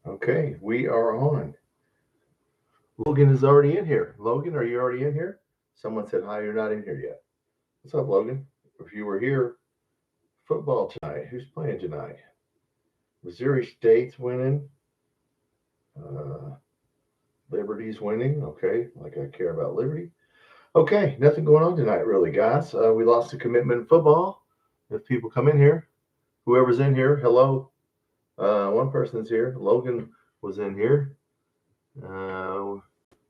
Okay, we are on. Logan is already in here. Logan, are you already in here? Someone said hi, you're not in here yet. What's up, Logan? If you were here, football tonight. Who's playing tonight? Missouri State's winning. Uh, Liberty's winning. Okay, like I care about Liberty. Okay, nothing going on tonight, really, guys. We lost a commitment in football. If people come in here, whoever's in here, hello. One person's here. Logan was in here. Uh,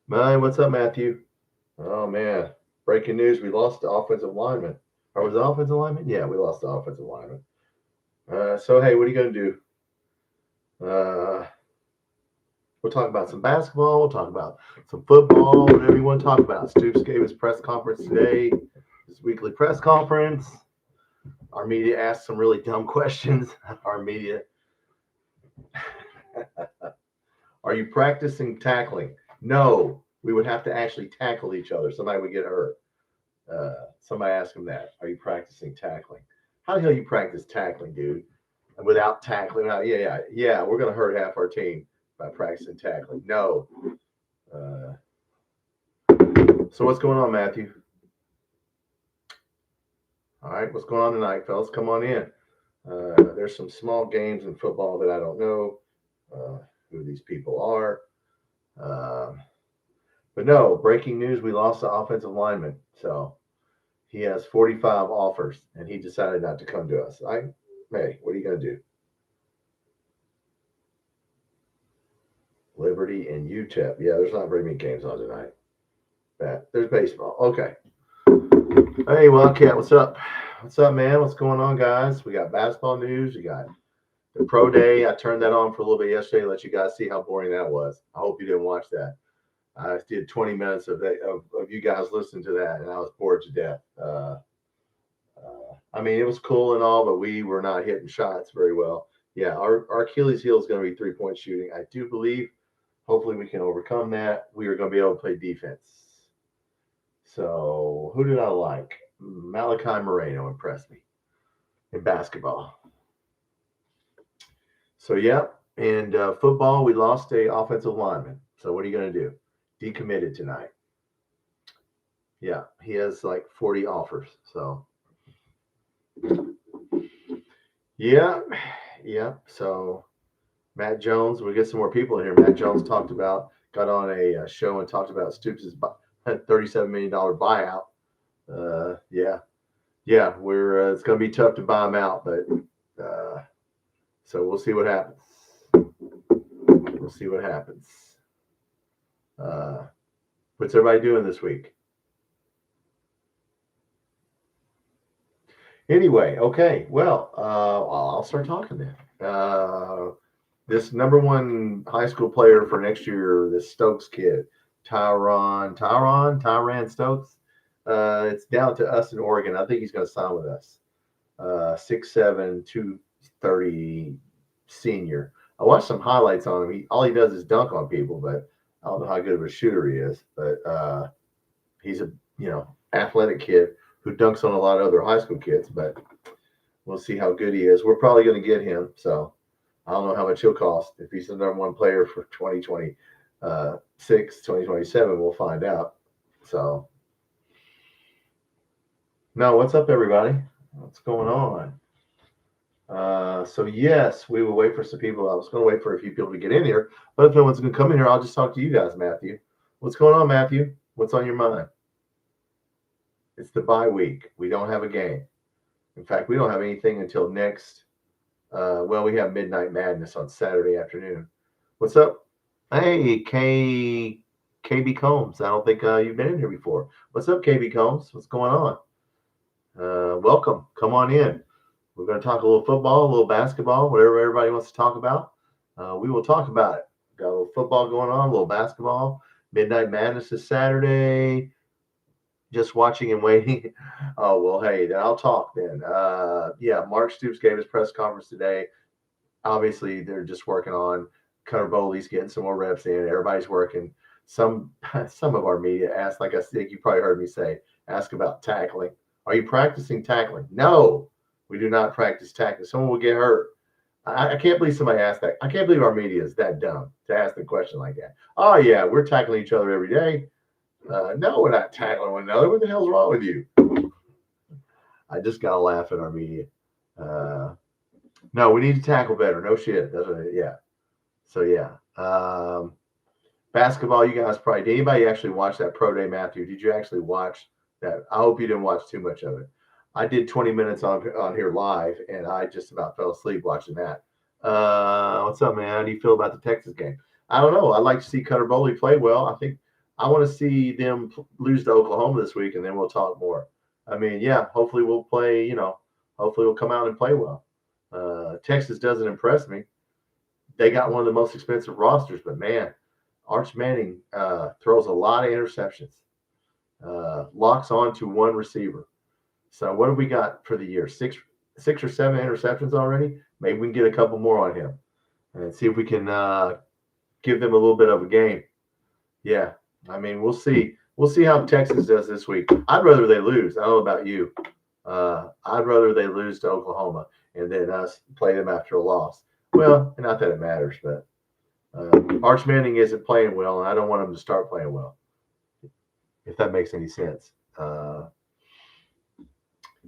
what's up, Matthew? Oh man, breaking news: we lost the offensive lineman. Or was it offensive lineman? Yeah, we lost the offensive lineman. So hey, what are you gonna do? Uh, we'll talk about some basketball. We'll talk about some football. Whatever you want to talk about. Stoops gave his press conference today. His weekly press conference. Our media asked some really dumb questions. Our media. Are you practicing tackling? No, we would have to actually tackle each other. Somebody would get hurt. Somebody asked him that. Are you practicing tackling? How the hell you practice tackling, dude? Without tackling? Yeah. We're gonna hurt half our team by practicing tackling. No. Uh, so what's going on, Matthew? All right, what's going on tonight, fellas? Come on in. There's some small games in football that I don't know who these people are. Um, but no, breaking news: we lost the offensive lineman. So he has 45 offers, and he decided not to come to us. Hey, what are you going to do? Liberty and UTEP. Yeah, there's not very many games on tonight. There's baseball. Okay. Hey, Wildcat, what's up? What's up, man? What's going on, guys? We got basketball news. We got the pro day. I turned that on for a little bit yesterday to let you guys see how boring that was. I hope you didn't watch that. I did 20 minutes of you guys listening to that, and I was bored to death. I mean, it was cool and all, but we were not hitting shots very well. Yeah, our Achilles heel is going to be 3-point shooting. I do believe. Hopefully, we can overcome that. We are going to be able to play defense. So, who did I like? Malachi Moreno impressed me in basketball. So, yeah. And football, we lost a offensive lineman. So, what are you going to do? Decommitted tonight. Yeah, he has like 40 offers. So, yeah. So, Matt Jones, we get some more people in here. Matt Jones got on a show and talked about Stoops' $37 million buyout. Yeah, we're it's going to be tough to buy him out, but so we'll see what happens. We'll see what happens. What's everybody doing this week? Anyway, okay. Well, I'll start talking then. This number one high school player for next year, this Stokes kid, Tyran Stokes. It's down to us in Oregon. I think he's going to sign with us. 6'7", 230 senior. I watched some highlights on him. All he does is dunk on people, but I don't know how good of a shooter he is. But he's a athletic kid who dunks on a lot of other high school kids. But we'll see how good he is. We're probably going to get him. So I don't know how much he'll cost. If he's the number one player for 2026, 2027, we'll find out. So, no, what's up, everybody? What's going on? So yes, we will wait for some people. I was going to wait for a few people to get in here, but if no one's going to come in here, I'll just talk to you guys, Matthew. What's going on, Matthew? What's on your mind? It's the bye week. We don't have a game. In fact, we don't have anything until next. We have Midnight Madness on Saturday afternoon. What's up? Hey, KB Combs. I don't think you've been in here before. What's up, KB Combs? What's going on? Welcome. Come on in. We're going to talk a little football, a little basketball, whatever everybody wants to talk about. We will talk about it. Got a little football going on, a little basketball. Midnight Madness is Saturday. Just watching and waiting. Oh, well, hey, then I'll talk then. Mark Stoops gave his press conference today. Obviously, they're just working on Cutter Bowley's getting some more reps in. Everybody's working. Some of our media asked, like I think you probably heard me say, ask about tackling. Are you practicing tackling? No, we do not practice tackling. Someone will get hurt. I can't believe somebody asked that. I can't believe our media is that dumb to ask the question like that. Oh, yeah, we're tackling each other every day. No, we're not tackling one another. What the hell's wrong with you? I just got to laugh at our media. No, we need to tackle better. No shit. Yeah. So, yeah. Basketball, you guys probably, did anybody actually watch that pro day, Matthew? Did you actually watch that? I hope you didn't watch too much of it. I did 20 minutes on here live, and I just about fell asleep watching that. What's up, man? How do you feel about the Texas game? I don't know. I'd like to see Cutter Bowley play well. I want to see them lose to Oklahoma this week, and then we'll talk more. I mean, yeah, hopefully we'll play, hopefully we'll come out and play well. Texas doesn't impress me. They got one of the most expensive rosters, but man, Arch Manning throws a lot of interceptions, locks on to one receiver. So what have we got for the year? Six or seven interceptions already? Maybe we can get a couple more on him and see if we can give them a little bit of a game. Yeah, I mean, we'll see. We'll see how Texas does this week. I'd rather they lose. I don't know about you. I'd rather they lose to Oklahoma and then us play them after a loss. Well, not that it matters, but Arch Manning isn't playing well, and I don't want him to start playing well, if that makes any sense.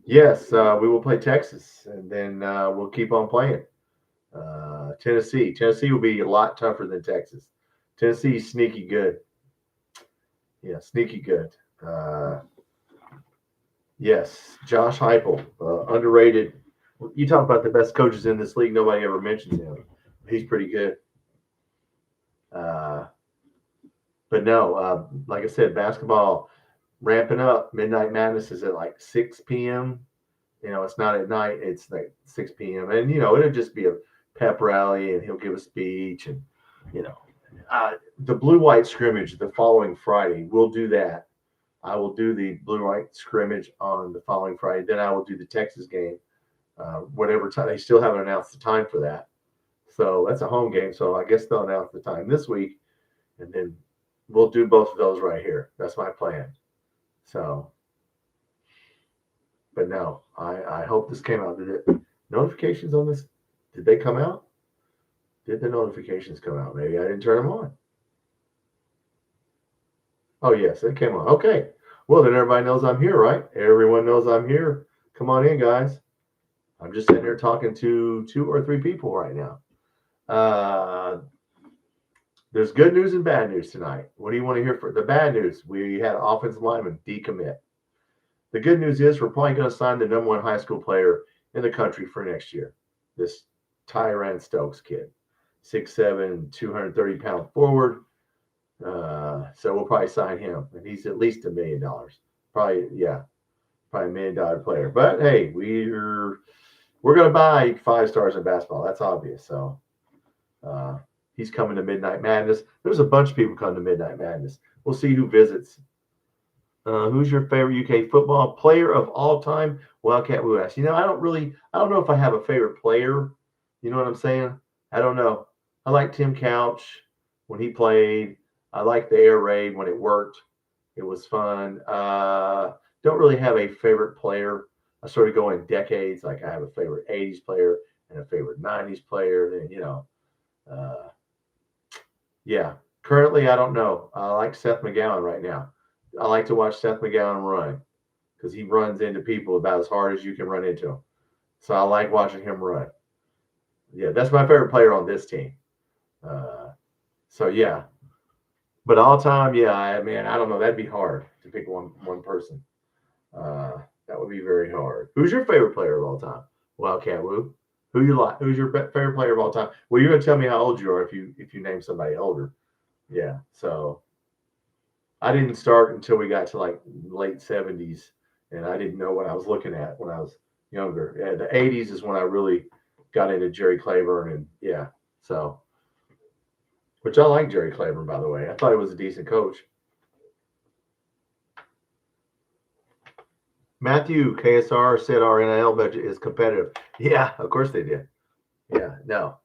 Yes, we will play Texas, and then we'll keep on playing. Tennessee. Tennessee will be a lot tougher than Texas. Tennessee's sneaky good. Yeah, sneaky good. Yes, Josh Heupel, underrated. You talk about the best coaches in this league. Nobody ever mentions him. He's pretty good. But no, like I said, basketball ramping up. Midnight Madness is at like 6 p.m. It's not at night. It's like 6 p.m. And, it'll just be a pep rally, and he'll give a speech. And, the blue-white scrimmage the following Friday, we'll do that. I will do the blue-white scrimmage on the following Friday. Then I will do the Texas game, whatever time. They still haven't announced the time for that. So that's a home game. So I guess they'll announce the time this week, and then we'll do both of those right here. That's my plan. So, but no, I hope this came out. Notifications on this, did they come out? Did the notifications come out? Maybe I didn't turn them on. Oh, yes, it came on. Okay. Well, then everybody knows I'm here, right? Everyone knows I'm here. Come on in, guys. I'm just sitting here talking to 2 or 3 people right now. There's good news and bad news tonight. What do you want to hear for the bad news? We had an offensive lineman decommit. The good news is we're probably going to sign the number 1 high school player in the country for next year. This Tyran Stokes kid, 6'7", 230-pound forward. So we'll probably sign him, and he's at least $1 million. Probably $1 million player. But hey, we're going to buy 5 stars in basketball. That's obvious. So he's coming to Midnight Madness. There's a bunch of people coming to Midnight Madness. We'll see who visits. Who's your favorite UK football player of all time? Wildcat Woo asks. I don't know if I have a favorite player. You know what I'm saying? I don't know. I like Tim Couch when he played. I like the air raid when it worked. It was fun. Don't really have a favorite player. I sort of go in decades. Like I have a favorite 80s player and a favorite 90s player. And, yeah. Currently, I don't know. I like Seth McGowan right now. I like to watch Seth McGowan run because he runs into people about as hard as you can run into them. So I like watching him run. Yeah, that's my favorite player on this team. So, yeah. But all time, yeah, I don't know. That'd be hard to pick one person. That would be very hard. Who's your favorite player of all time? Wildcat Woo. Who you like? Who's your favorite player of all time? Well, you're gonna tell me how old you are if you name somebody older. Yeah. So I didn't start until we got to like late 70s, and I didn't know what I was looking at when I was younger. Yeah, the 80s is when I really got into Jerry Claiborne, and yeah, so. Which I like Jerry Claiborne, by the way. I thought he was a decent coach. Matthew, KSR said our NIL budget is competitive. Yeah, of course they did. Yeah, no.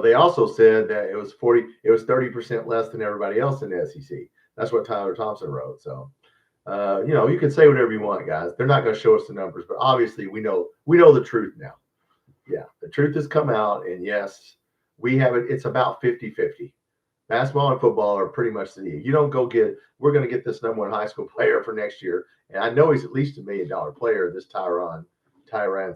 They also said that it was 30% less than everybody else in the SEC. That's what Tyler Thompson wrote. So, you can say whatever you want, guys. They're not going to show us the numbers, but obviously we know the truth now. Yeah, the truth has come out, and yes, we have it. It's about 50-50. Basketball and football are pretty much the. You don't go get. We're going to get this number one high school player for next year, and I know he's at least $1 million player. This Tyron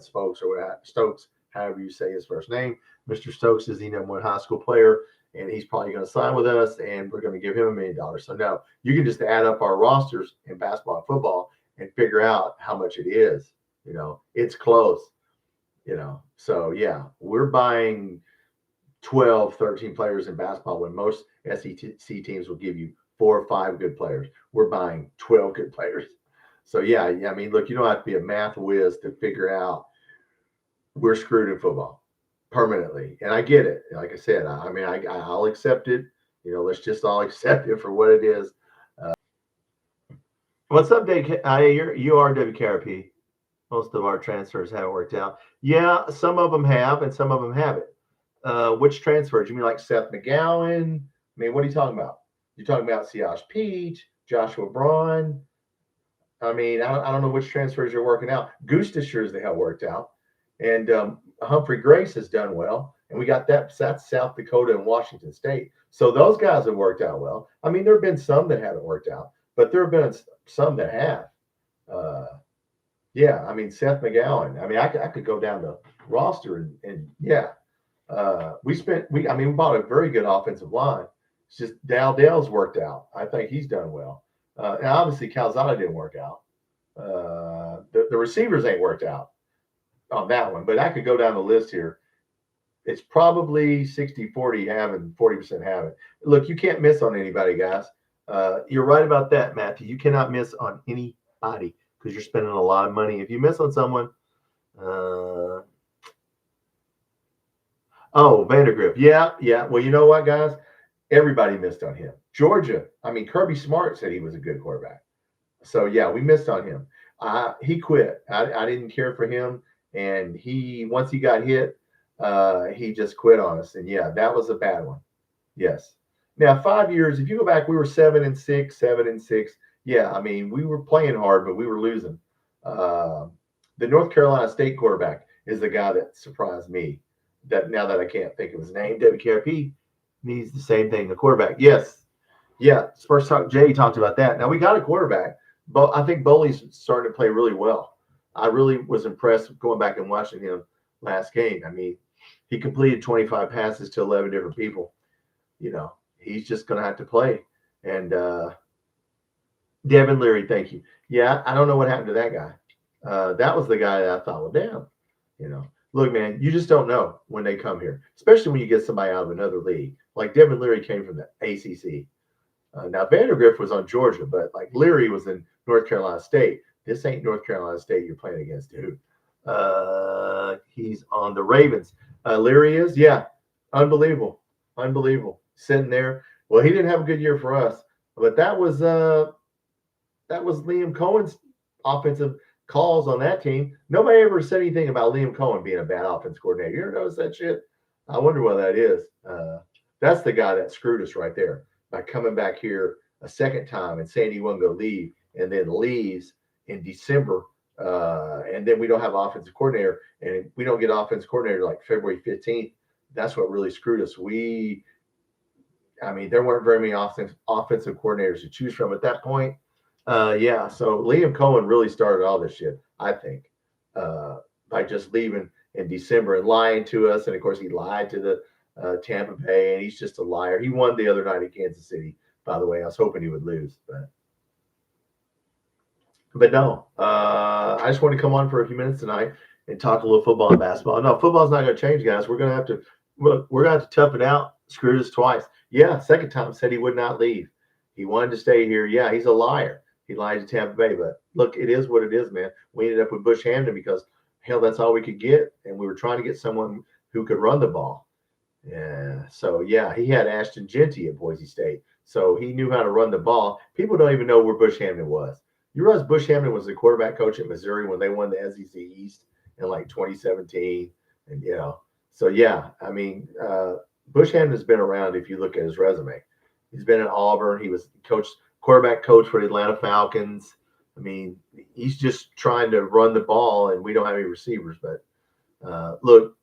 Stokes, or Stokes, however you say his first name. Mr. Stokes is the number one high school player, and he's probably going to sign with us, and we're going to give him $1 million. So no, you can just add up our rosters in basketball and football and figure out how much it is. It's close. So yeah, we're buying 12, 13 players in basketball when most SEC teams will give you 4 or 5 good players. We're buying 12 good players. So yeah, I mean, look, you don't have to be a math whiz to figure out we're screwed in football permanently. And I get it. Like I said, I'll accept it. Let's just all accept it for what it is. What's up, Dave? You are WKRP. Most of our transfers haven't worked out. Yeah, some of them have, and some of them haven't. Which transfers? You mean like Seth McGowan? I mean, what are you talking about? You're talking about Siaj Peach, Joshua Braun. I mean, I don't know which transfers you're working out. Gusta sure as the hell worked out. And Humphrey Grace has done well. And we got that's South Dakota and Washington State. So those guys have worked out well. I mean, there have been some that haven't worked out, but there have been some that have. Yeah, I mean, Seth McGowan. I mean, I could go down the roster and yeah. We bought a very good offensive line. It's just Dell's worked out. I think he's done well. And obviously Calzada didn't work out. The receivers ain't worked out on that one, but I could go down the list here. It's probably 60-40 having, 40% having. Look, you can't miss on anybody, guys. You're right about that, Matthew. You cannot miss on anybody because you're spending a lot of money. If you miss on someone, Vandergrift. Yeah. Well, you know what, guys? Everybody missed on him. Georgia. I mean, Kirby Smart said he was a good quarterback. So, yeah, we missed on him. He quit. I didn't care for him. And once he got hit, he just quit on us. And, yeah, that was a bad one. Yes. Now, 5 years, if you go back, we were 7-6. Yeah, I mean, we were playing hard, but we were losing. The North Carolina State quarterback is the guy that surprised me. That now that I can't think of his name, WKRP needs the same thing. The quarterback, yes, yeah. First talk, Jay talked about that. Now we got a quarterback, but I think Boley's starting to play really well. I really was impressed going back and watching him last game. I mean, he completed 25 passes to 11 different people. He's just going to have to play. And Devin Leary, thank you. Yeah, I don't know what happened to that guy. That was the guy that I thought, well, damn, Look, man, you just don't know when they come here, especially when you get somebody out of another league. Like Devin Leary came from the ACC. Now, Vandergrift was on Georgia, but like Leary was in North Carolina State. This ain't North Carolina State you're playing against, dude. He's on the Ravens. Leary is? Yeah. Unbelievable. Sitting there. Well, he didn't have a good year for us, but that was Liam Cohen's offensive calls on that team. Nobody ever said anything about Liam Cohen being a bad offense coordinator. You ever notice that shit? I wonder what that is. That's the guy that screwed us right there by coming back here a second time and saying he wasn't going to leave and then leaves in December. And then we don't have offensive coordinator and we don't get offensive coordinator like February 15th. That's what really screwed us. There weren't very many offensive coordinators to choose from at that point. Yeah, so Liam Cohen really started all this shit, I think, by just leaving in December and lying to us. And, of course, he lied to the Tampa Bay, and he's just a liar. He won the other night in Kansas City, by the way. I was hoping he would lose. But no, I just want to come on for a few minutes tonight and talk a little football and basketball. No, football's not going to change, guys. We're going to have to tough it out. Screwed us twice. Yeah, second time said he would not leave. He wanted to stay here. Yeah, he's a liar. He lied to Tampa Bay, but look, it is what it is, man. We ended up with Bush Hamden because, hell, that's all we could get, and we were trying to get someone who could run the ball. Yeah, so, yeah, he had Ashton Genty at Boise State, so he knew how to run the ball. People don't even know where Bush Hamden was. You realize Bush Hamden was the quarterback coach at Missouri when they won the SEC East in, like, 2017, and, So, yeah, Bush Hamden's been around if you look at his resume. He's been at Auburn. He was quarterback coach for the Atlanta Falcons. He's just trying to run the ball, and we don't have any receivers. But look,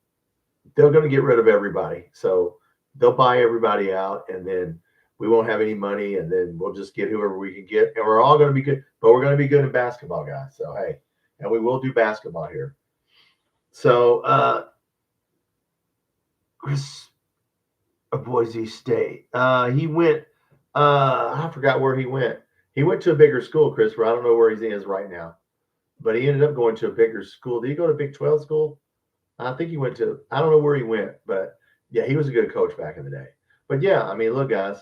they're going to get rid of everybody. So they'll buy everybody out, and then we won't have any money, and then we'll just get whoever we can get, and we're all going to be good. But we're going to be good in basketball, guys. So hey, and we will do basketball here. So Chris of Boise State, he went. I forgot where he went. He went to a bigger school, Christopher. I don't know where he is right now, but he ended up going to a bigger school. Did he go to Big 12 school? I think he went to, I don't know where he went, but yeah, he was a good coach back in the day. But yeah, I mean, look, guys,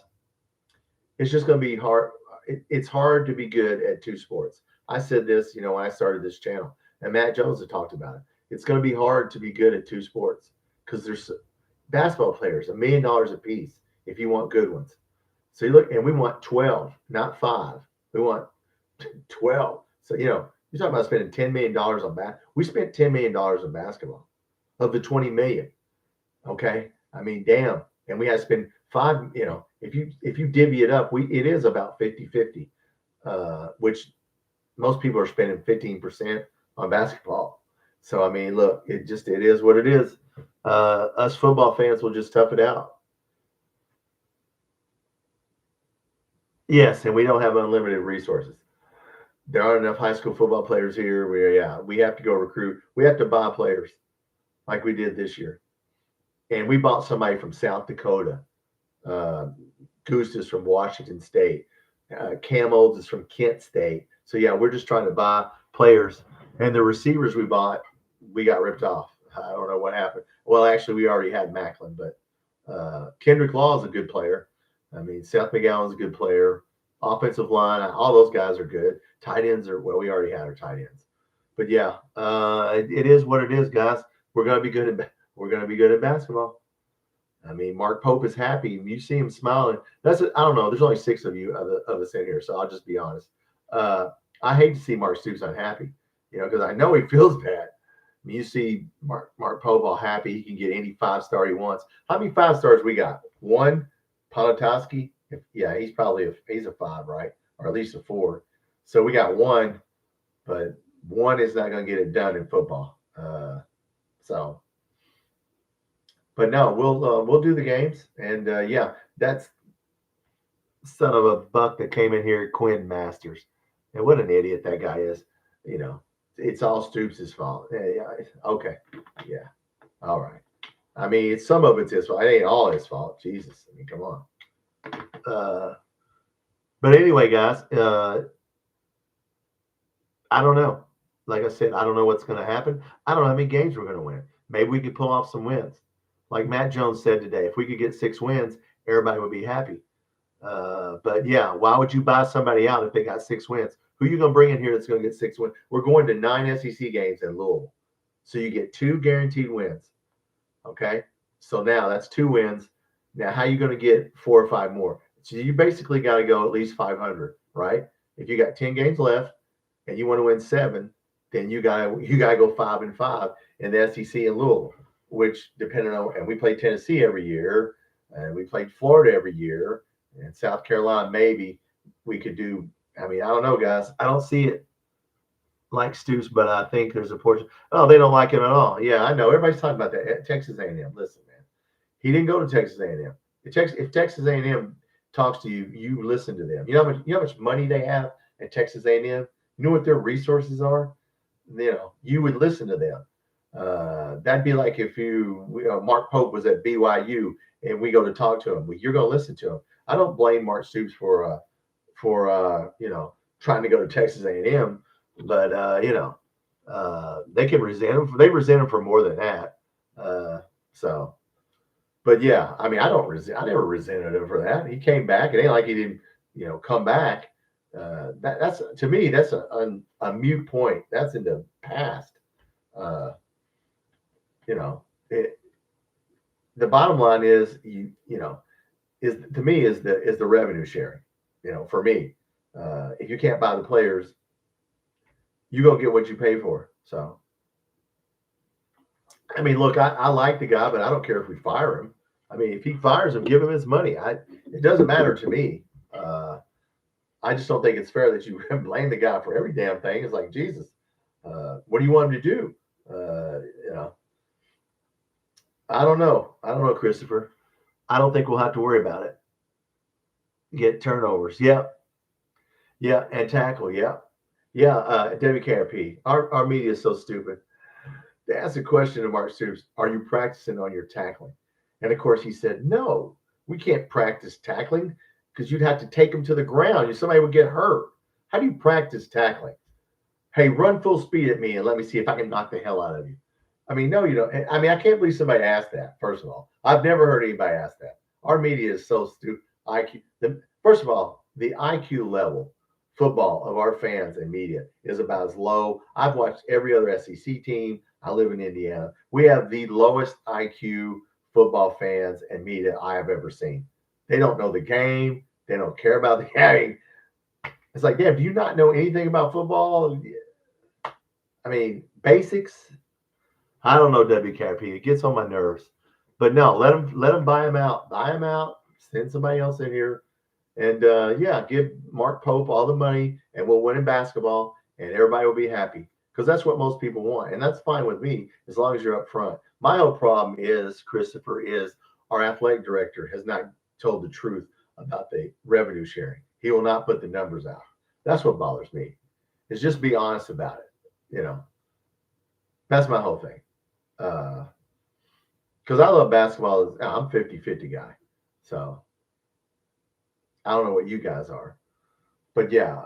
it's just going to be hard. It's hard to be good at two sports. I said this, when I started this channel, and Matt Jones had talked about it. It's going to be hard to be good at two sports because there's basketball players, $1 million a piece if you want good ones. So you look, and we want 12, not 5. We want 12. So, you're talking about spending $10 million on we spent $10 million on basketball of the 20 million. Okay. I mean, damn. And we had to spend 5, if you divvy it up, it is about 50-50, which most people are spending 15% on basketball. So, I mean, look, it is what it is. Us football fans will just tough it out. Yes, and we don't have unlimited resources. There aren't enough high school football players here. We have to go recruit. We have to buy players like we did this year. And we bought somebody from South Dakota. Goose is from Washington State. Cam Olds is from Kent State. So, yeah, we're just trying to buy players. And the receivers we bought, we got ripped off. I don't know what happened. Well, actually, we already had Macklin, but Kendrick Law is a good player. I mean, Seth McGowan's a good player. Offensive line, all those guys are good. Tight ends we already had our tight ends. But yeah, it is what it is, guys. We're gonna be good at basketball. I mean, Mark Pope is happy. You see him smiling. I don't know. There's only 6 of you of us in here, so I'll just be honest. I hate to see Mark Stoops unhappy, because I know he feels bad. I mean, you see Mark Pope all happy. He can get any 5-star he wants. How many 5-stars we got? 1. Politowski, yeah, he's a 5, right? Or at least a 4. So we got 1, but 1 is not going to get it done in football. But no, we'll do the games, and yeah, that's son of a buck that came in here, Quinn Masters, and what an idiot that guy is. It's all Stoops' fault. Yeah, okay, yeah, all right. I mean, some of it's his fault. It ain't all his fault. Jesus, I mean, come on. But anyway, guys, I don't know. Like I said, I don't know what's going to happen. I don't know how many games we're going to win. Maybe we could pull off some wins. Like Matt Jones said today, if we could get 6 wins, everybody would be happy. But yeah, why would you buy somebody out if they got 6 wins? Who are you going to bring in here that's going to get 6 wins? We're going to 9 SEC games in Louisville. So you get 2 guaranteed wins. Okay. So now that's 2 wins. Now, how are you going to get 4 or 5 more? So you basically got to go at least 500, right? If you got 10 games left and you want to win 7, then you got to go 5-5 in the SEC in Louisville, which depending on, and we play Tennessee every year, and we played Florida every year, and South Carolina maybe we could do. I mean, I don't know, guys. I don't see it like Stoops, but I think there's a portion. Oh, they don't like him at all. Yeah, I know. Everybody's talking about that. Texas A&M. Listen, man, he didn't go to Texas A&M. If Texas A&M talks to you, you listen to them. You know how much money they have at Texas A&M. You know what their resources are. You would listen to them. That'd be like if Mark Pope was at BYU and we go to talk to him. You're going to listen to him. I don't blame Mark Stoops for trying to go to Texas A&M, but they can resent him. They resent him for more than that. But yeah, I mean, I never resented him for that. He came back. It ain't like he didn't, come back. That's to me, that's a mute point. That's in the past. The bottom line is, is to me is the revenue sharing. For me, if you can't buy the players, you gonna get what you pay for. So, I mean, look, I like the guy, but I don't care if we fire him. I mean, if he fires him, give him his money. It doesn't matter to me. I just don't think it's fair that you blame the guy for every damn thing. It's like, Jesus, what do you want him to do? I don't know. I don't know, Christopher. I don't think we'll have to worry about it. Get turnovers. Yeah. Yeah. And tackle. Yeah. Yeah. WKRP. Our media is so stupid. They asked a question to Mark Stoops, are you practicing on your tackling? And of course, he said, no, we can't practice tackling because you'd have to take them to the ground. Somebody would get hurt. How do you practice tackling? Hey, run full speed at me and let me see if I can knock the hell out of you. I mean, no, you don't. I mean, I can't believe somebody asked that, first of all. I've never heard anybody ask that. Our media is so stupid. First of all, the IQ level football of our fans and media is about as low. I've watched every other SEC team. I live in Indiana. We have the lowest IQ football fans and media I have ever seen. They don't know the game. They don't care about the game. It's like, damn, do you not know anything about football? I mean, basics. I don't know, WKRP. It gets on my nerves. But no, let them buy them out. Buy them out. Send somebody else in here. And yeah, give Mark Pope all the money and we'll win in basketball and everybody will be happy. Because that's what most people want. And that's fine with me as long as you're up front. My whole problem is, Christopher, is our athletic director has not told the truth about the revenue sharing. He will not put the numbers out. That's what bothers me. Is just be honest about it. You know, that's my whole thing. Because I love basketball. I'm 50-50 guy. So I don't know what you guys are. But yeah,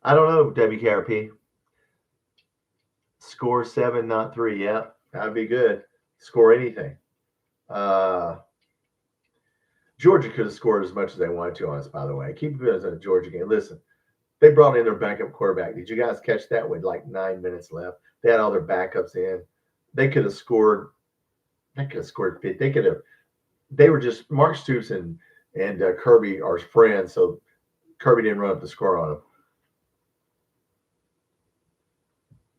I don't know, WKRP. Score 7, not 3. Yeah, that'd be good. Score anything. Georgia could have scored as much as they wanted to on us, by the way. Keep it as a Georgia game. Listen, they brought in their backup quarterback. Did you guys catch that with like 9 minutes left? They had all their backups in. They could have scored. They could have scored 50. They could have. They were just Mark Stoops and Kirby are friends, so Kirby didn't run up the score on them.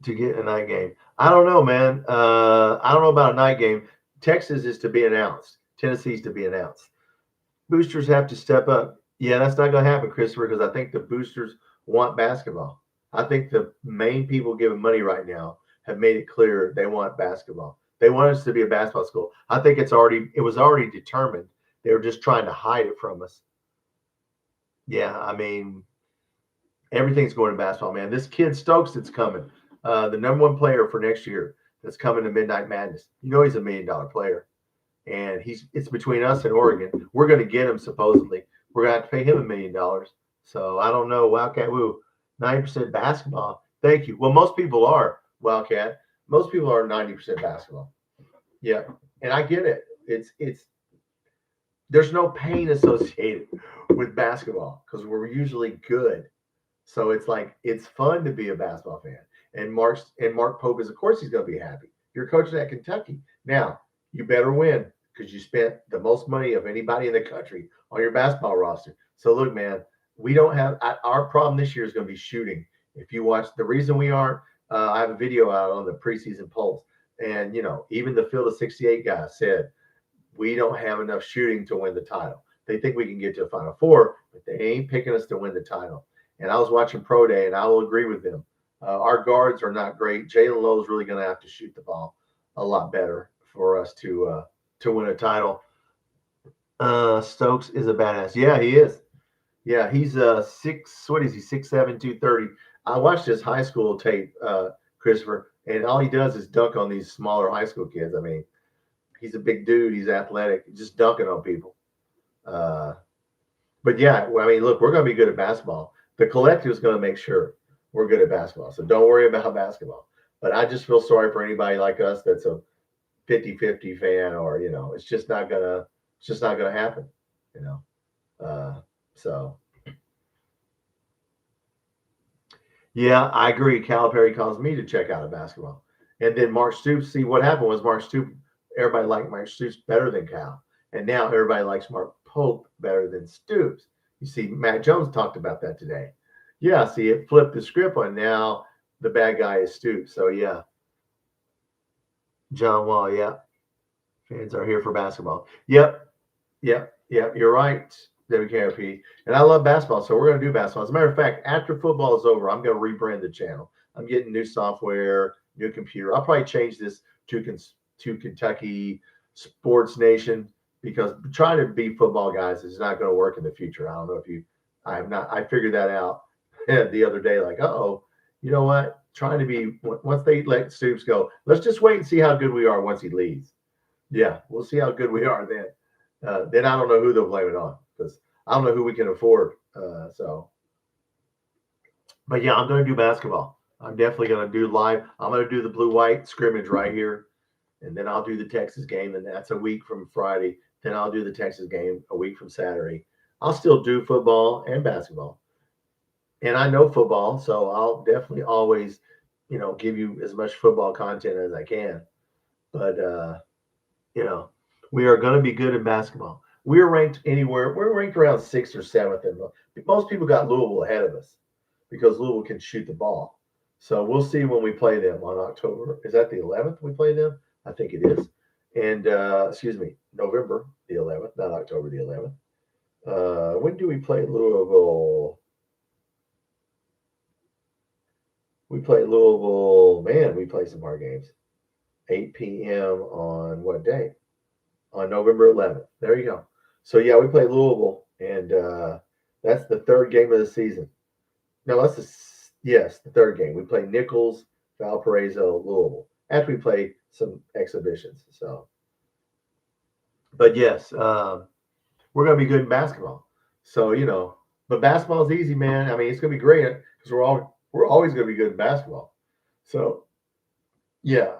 To get a night game, I don't know, man. I don't know about a night game. Texas is to be announced. Tennessee's to be announced. Boosters have to step up. Yeah, that's not going to happen, Christopher, because I think the boosters want basketball. I think the main people giving money right now have made it clear they want basketball. They want us to be a basketball school. I think it was already determined. They were just trying to hide it from us. Yeah, I mean, everything's going to basketball, man. This kid Stokes that's coming, the number one player for next year that's coming to Midnight Madness. You know he's $1 million player. And it's between us and Oregon. We're going to get him, supposedly. We're going to have to pay him $1 million. So I don't know. Wildcat Woo, 90% basketball. Thank you. Well, most people are, Wildcat. Most people are 90% basketball. Yeah. And I get it. There's no pain associated with basketball because we're usually good. So it's like, it's fun to be a basketball fan. And Mark Pope is, of course, he's going to be happy. You're coaching at Kentucky. Now, you better win because you spent the most money of anybody in the country on your basketball roster. So look, man, we don't have our problem this year is going to be shooting. If you watch the reason we aren't, I have a video out on the preseason polls, and even the Field of 68 guys said we don't have enough shooting to win the title. They think we can get to a Final Four, but they ain't picking us to win the title. And I was watching Pro Day, and I will agree with them. Our guards are not great. Jalen Lowe is really going to have to shoot the ball a lot better for us to win a title. Stokes is a badass. Yeah, he is. Yeah, he's 6'7", 230. I watched his high school tape, Christopher, and all he does is dunk on these smaller high school kids. I mean, he's a big dude. He's athletic, just dunking on people. But yeah, I mean, look, we're going to be good at basketball. The collective is going to make sure we're good at basketball. So don't worry about basketball. But I just feel sorry for anybody like us that's a 50-50 fan, or it's just not gonna happen. So yeah, I agree. Calipari calls me to check out a basketball, and then Mark Stoops. See, what happened was Mark Stoops. Everybody liked Mark Stoops better than Cal, and now everybody likes Mark Pope better than Stoops. You see, Matt Jones talked about that today. Yeah, see, it flipped the script on now. The bad guy is Stoops. So yeah. John Wall, yeah. Fans are here for basketball. Yep. You're right, WKRP. And I love basketball, so we're going to do basketball. As a matter of fact, after football is over, I'm going to rebrand the channel. I'm getting new software, new computer. I'll probably change this to Kentucky Sports Nation because trying to be football guys is not going to work in the future. I don't know if you, I have not, I figured that out the other day. Like, oh, you know what? Trying to be once they let Stoops go, let's just wait and see how good we are once he leaves. Yeah, we'll see how good we are then. Then I don't know who they'll blame it on because I don't know who we can afford. But yeah, I'm going to do basketball. I'm definitely going to do live. I'm going to do the blue-white scrimmage right here, and then I'll do the Texas game, and that's a week from Friday. Then I'll do the Texas game a week from Saturday. I'll still do football and basketball, and I know football, so I'll definitely always, give you as much football content as I can. But we are going to be good in basketball. We're ranked anywhere. We're ranked around 6th or 7th, and most people got Louisville ahead of us because Louisville can shoot the ball. So we'll see when we play them on October. Is that the 11th we play them? I think it is. And November the 11th, not October the 11th. When do we play Louisville? We play Louisville. Man, we play some hard games. 8 p.m. on what day? On November 11th. There you go. So yeah, we play Louisville, and that's the 3rd game of the season. No, that's the 3rd game. We play Nichols, Valparaiso, Louisville. After we play some exhibitions. So, but yes, we're gonna be good in basketball. So but basketball is easy, man. I mean, it's gonna be great because we're always gonna be good in basketball. So, yeah.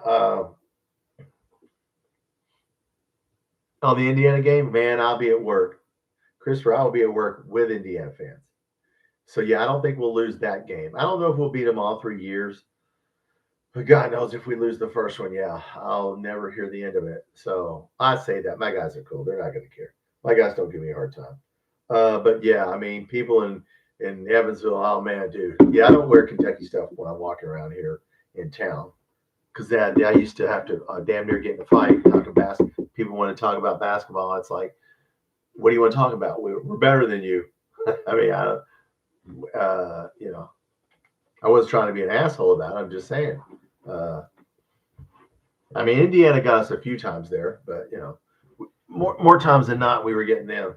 On the Indiana game, man, I'll be at work. Christopher, I will be at work with Indiana fans. So, yeah, I don't think we'll lose that game. I don't know if we'll beat them all 3 years. But God knows if we lose the first one, yeah, I'll never hear the end of it. So I say that. My guys are cool. They're not going to care. My guys don't give me a hard time. But, yeah, I mean, people in Evansville, oh, man, dude. Yeah, I don't wear Kentucky stuff when I'm walking around here in town. Because I used to have to damn near get in a fight talking basketball. People want to talk about basketball. It's like, what do you want to talk about? We're better than you. I mean, I wasn't trying to be an asshole about it. I'm just saying. I mean, Indiana got us a few times there, but more times than not, we were getting them.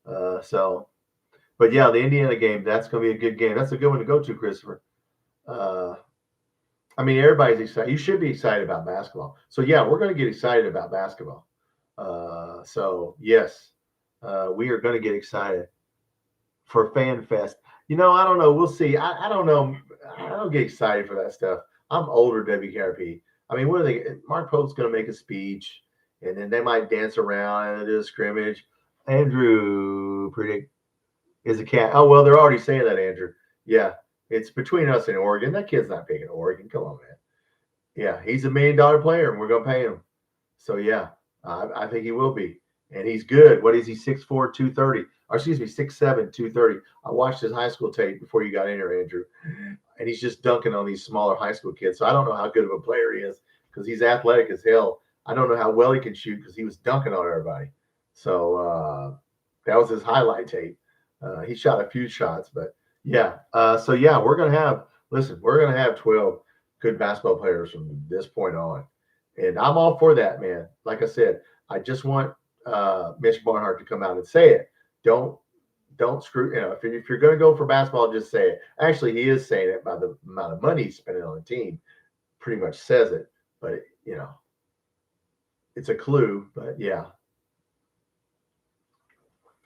But yeah, the Indiana game, that's going to be a good game. That's a good one to go to, Christopher. I mean, everybody's excited. You should be excited about basketball. So yeah, we're going to get excited about basketball. So yes, we are going to get excited for Fan Fest. I don't know. We'll see. I don't know. I don't get excited for that stuff. I'm older, WKRP. I mean, what are they? Mark Pope's going to make a speech, and then they might dance around and do a scrimmage. Andrew predict is a cat. Oh, well, they're already saying that, Andrew. Yeah, it's between us and Oregon. That kid's not picking Oregon. Come on, man. Yeah, he's $1 million player, and we're going to pay him. So, yeah, I think he will be. And he's good. What is he, 6'4", 230? Or excuse me, 6'7", 230. I watched his high school tape before you got in here, Andrew. And he's just dunking on these smaller high school kids. So I don't know how good of a player he is because he's athletic as hell. I don't know how well he can shoot because he was dunking on everybody. So that was his highlight tape. He shot a few shots, but yeah. So yeah, we're going to have 12 good basketball players from this point on. And I'm all for that, man. Like I said, I just want Mitch Barnhart to come out and say it. Don't screw, if you're going to go for basketball, just say it. Actually, he is saying it by the amount of money he's spending on the team. Pretty much says it, but it's a clue. But yeah,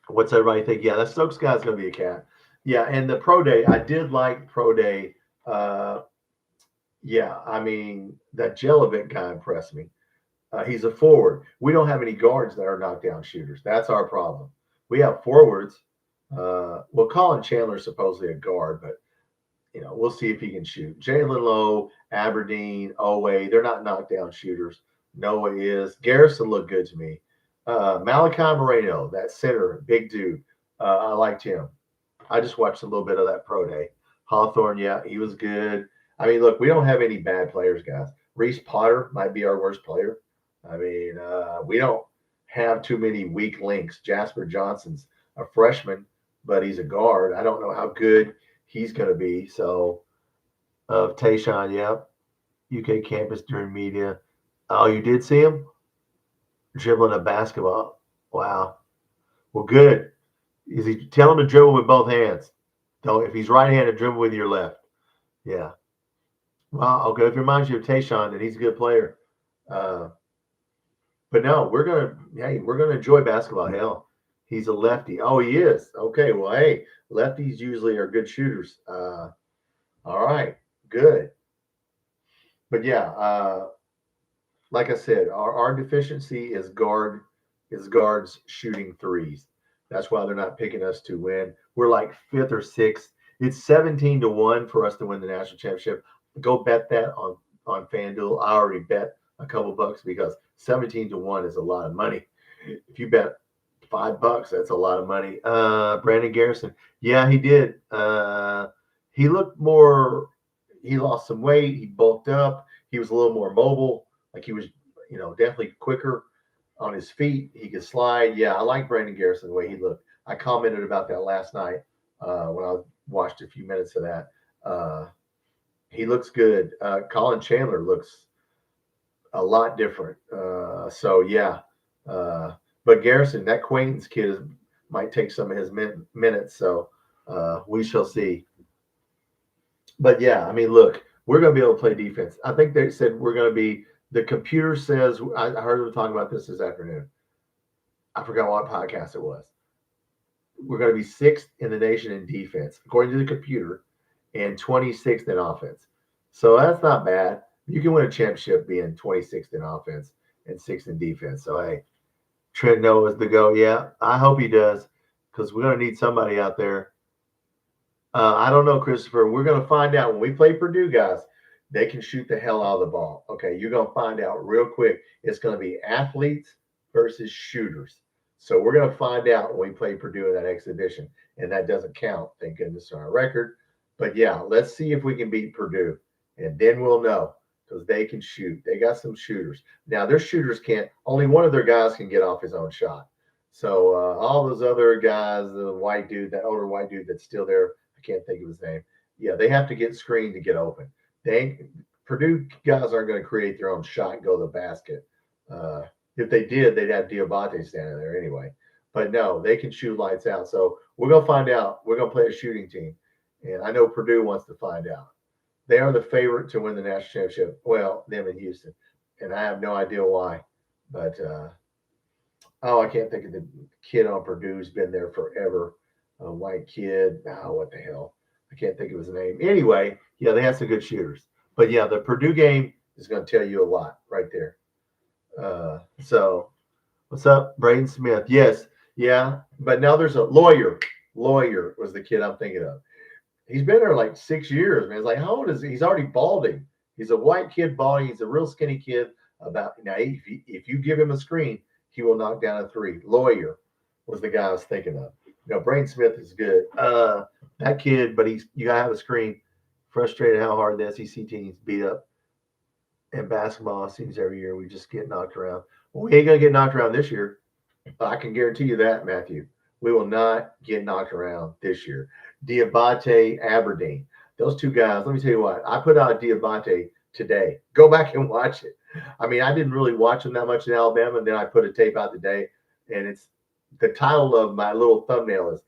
what's everybody think? Yeah, that Stokes guy's going to be a cat. Yeah, and the pro day, I did like pro day. Yeah, I mean that Jelovic guy impressed me. He's a forward. We don't have any guards that are knockdown shooters. That's our problem. We have forwards. Well, Colin Chandler's supposedly a guard, but we'll see if he can shoot. Jalen Lowe, Aberdeen, Owe, they're not knockdown shooters. Noah is. Garrison looked good to me. Malachi Moreno, that center, big dude. I liked him. I just watched a little bit of that pro day. Hawthorne, yeah, he was good. I mean, look, we don't have any bad players, guys. Reese Potter might be our worst player. I mean, we don't have too many weak links. Jasper Johnson's a freshman, but he's a guard. I don't know how good he's going to be. So, Tayshaun, yeah. UK campus during media. Oh, you did see him dribbling a basketball? Wow. Well, good. Is he tell him to dribble with both hands? Don't if he's right-handed, dribble with your left. Yeah. Well, okay. If it reminds you of Tayshawn, then he's a good player. Uh, but no, we're gonna enjoy basketball. Hell, he's a lefty. Oh, he is. Okay. Well, hey, lefties usually are good shooters. All right, good. But yeah, like I said, our deficiency is guards shooting threes. That's why they're not picking us to win. We're like fifth or sixth. It's 17-1 for us to win the national championship. Go bet that on FanDuel. I already bet a couple bucks because 17-1 is a lot of money. If you bet $5, that's a lot of money. Brandon Garrison, yeah, he did. He looked more. He lost some weight. He bulked up. He was a little more mobile. Like he was, definitely quicker on his feet. He could slide. Yeah, I like Brandon Garrison the way he looked. I commented about that last night when I watched a few minutes of that. He looks good. Colin Chandler looks a lot different. So yeah, but Garrison, that Quaintance kid might take some of his minutes. So we shall see. But yeah, I mean, look, we're going to be able to play defense. I think they said we're going to be. The computer says I heard them talking about this afternoon. I forgot what podcast it was. We're going to be sixth in the nation in defense, according to the computer, and 26th in offense. So that's not bad. You can win a championship being 26th in offense and sixth in defense. So hey, Trent knows the go. Yeah, I hope he does because we're going to need somebody out there. I don't know, Christopher. We're going to find out when we play Purdue, guys. They can shoot the hell out of the ball. Okay, you're going to find out real quick. It's going to be athletes versus shooters. So we're going to find out when we play Purdue in that exhibition. And that doesn't count, thank goodness, on our record. But yeah, let's see if we can beat Purdue. And then we'll know because they can shoot. They got some shooters. Now, their shooters can't, only one of their guys can get off his own shot. So all those other guys, the white dude, that older white dude that's still there, I can't think of his name. Yeah, they have to get screened to get open. Purdue guys aren't going to create their own shot and go to the basket. If they did, they'd have Diabate standing there anyway. But no, they can shoot lights out. So we're going to find out. We're going to play a shooting team. And I know Purdue wants to find out. They are the favorite to win the national championship. Well, them in Houston. And I have no idea why. But, I can't think of the kid on Purdue who's been there forever. A white kid. Oh, what the hell? I can't think of his name. Anyway, yeah, they have some good shooters. But yeah, the Purdue game is going to tell you a lot right there. So what's up, Braden Smith? Yes, yeah. But now there's a lawyer. Lawyer was the kid I'm thinking of. He's been there like 6 years, man. It's like, how old is he? He's already balding. He's a white kid balding. He's a real skinny kid. Now, if you give him a screen, he will knock down a three. Lawyer was the guy I was thinking of. Braden Smith is good. That kid, but you gotta have a screen. Frustrated how hard the SEC teams beat up. And basketball seems every year we just get knocked around. Well, we ain't gonna get knocked around this year. I can guarantee you that, Matthew. We will not get knocked around this year. Diabate, Aberdeen. Those two guys, let me tell you what, I put out Diabate today. Go back and watch it. I mean, I didn't really watch them that much in Alabama, and then I put a tape out today, and it's the title of my little thumbnail is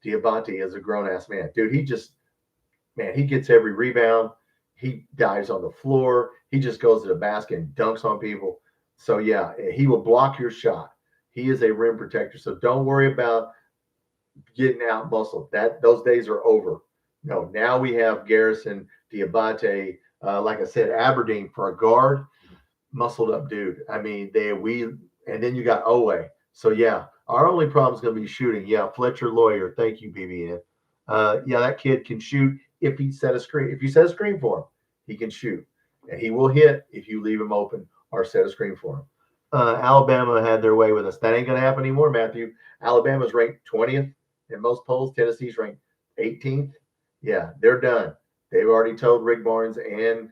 Diabate is a grown-ass man. Dude, he gets every rebound. He dives on the floor. He just goes to the basket and dunks on people. So, yeah, he will block your shot. He is a rim protector. So don't worry about getting out muscled. Those days are over. No, now we have Garrison, Diabate, like I said, Aberdeen for a guard, muscled up dude. I mean, and then you got Owe. So, yeah, our only problem is going to be shooting. Yeah, Fletcher Lawyer. Thank you, BBN. Yeah, that kid can shoot if he set a screen. If you set a screen for him, he can shoot. And he will hit if you leave him open or set a screen for him. Alabama had their way with us. That ain't going to happen anymore, Matthew. Alabama's ranked 20th in most polls. Tennessee's ranked 18th. Yeah, they're done. They've already told Rick Barnes and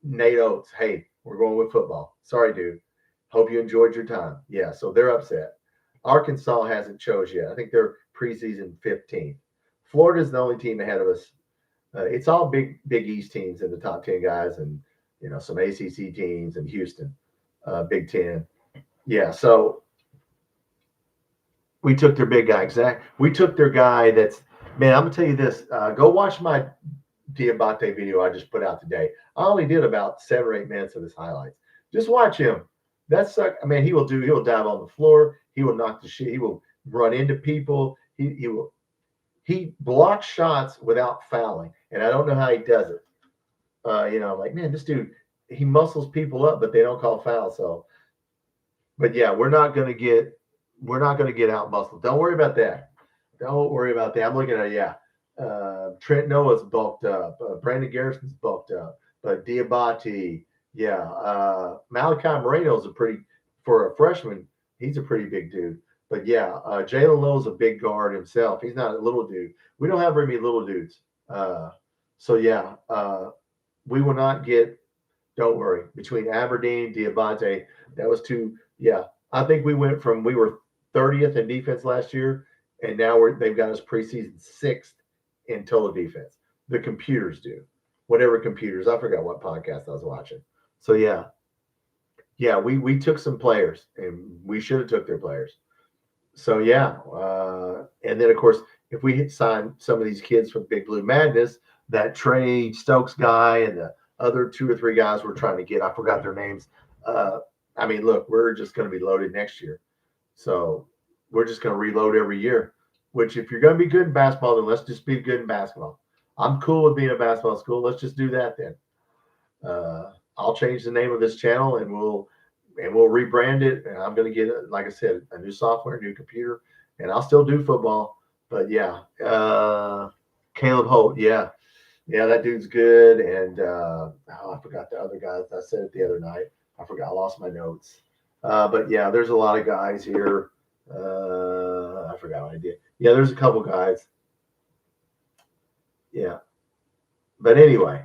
Nate Oates, hey, we're going with football. Sorry, dude. Hope you enjoyed your time. Yeah, so they're upset. Arkansas hasn't chose yet. I think they're preseason 15th. Florida's the only team ahead of us. It's all Big East teams in the top 10 guys, and some ACC teams and Houston, Big Ten. Yeah, so we took their big guy. We took their guy. That's man. I'm gonna tell you this. Go watch my Diabate video I just put out today. I only did about 7 or 8 minutes of his highlights. Just watch him. That's I mean, he will dive on the floor. He will knock the shit. He will run into people. He blocks shots without fouling, and I don't know how he does it. I'm like, man, this dude, he muscles people up, but they don't call fouls. So, but yeah, we're not gonna get out muscled. Don't worry about that. Don't worry about that. I'm looking at Trent Noah's bulked up. Brandon Garrison's bulked up. But Diabate, yeah. Malachi Moreno's for a freshman, he's a pretty big dude. But yeah, Jalen Lowe's a big guard himself. He's not a little dude. We don't have very many little dudes. So yeah, we will not get. Don't worry. Between Aberdeen, Diabate, that was two. Yeah, I think we were 30th in defense last year, and now they've got us preseason 6th in total defense. The computers do. Whatever computers. I forgot what podcast I was watching. So yeah. Yeah, we took some players, and we should have took their players. So yeah. And then of course, if we sign some of these kids from Big Blue Madness, that Trey Stokes guy and the other 2 or 3 guys we're trying to get, I forgot their names. I mean, look, we're just going to be loaded next year. So we're just going to reload every year, which if you're going to be good in basketball, then let's just be good in basketball. I'm cool with being a basketball school. Let's just do that then. I'll change the name of this channel and we'll rebrand it. And I'm going to get, like I said, a new software, new computer, and I'll still do football. But yeah, Caleb Holt. Yeah, that dude's good. And I forgot the other guys. I said it the other night. I forgot. I lost my notes. But yeah, there's a lot of guys here. I forgot what I did. Yeah, there's a couple guys. Yeah. But anyway,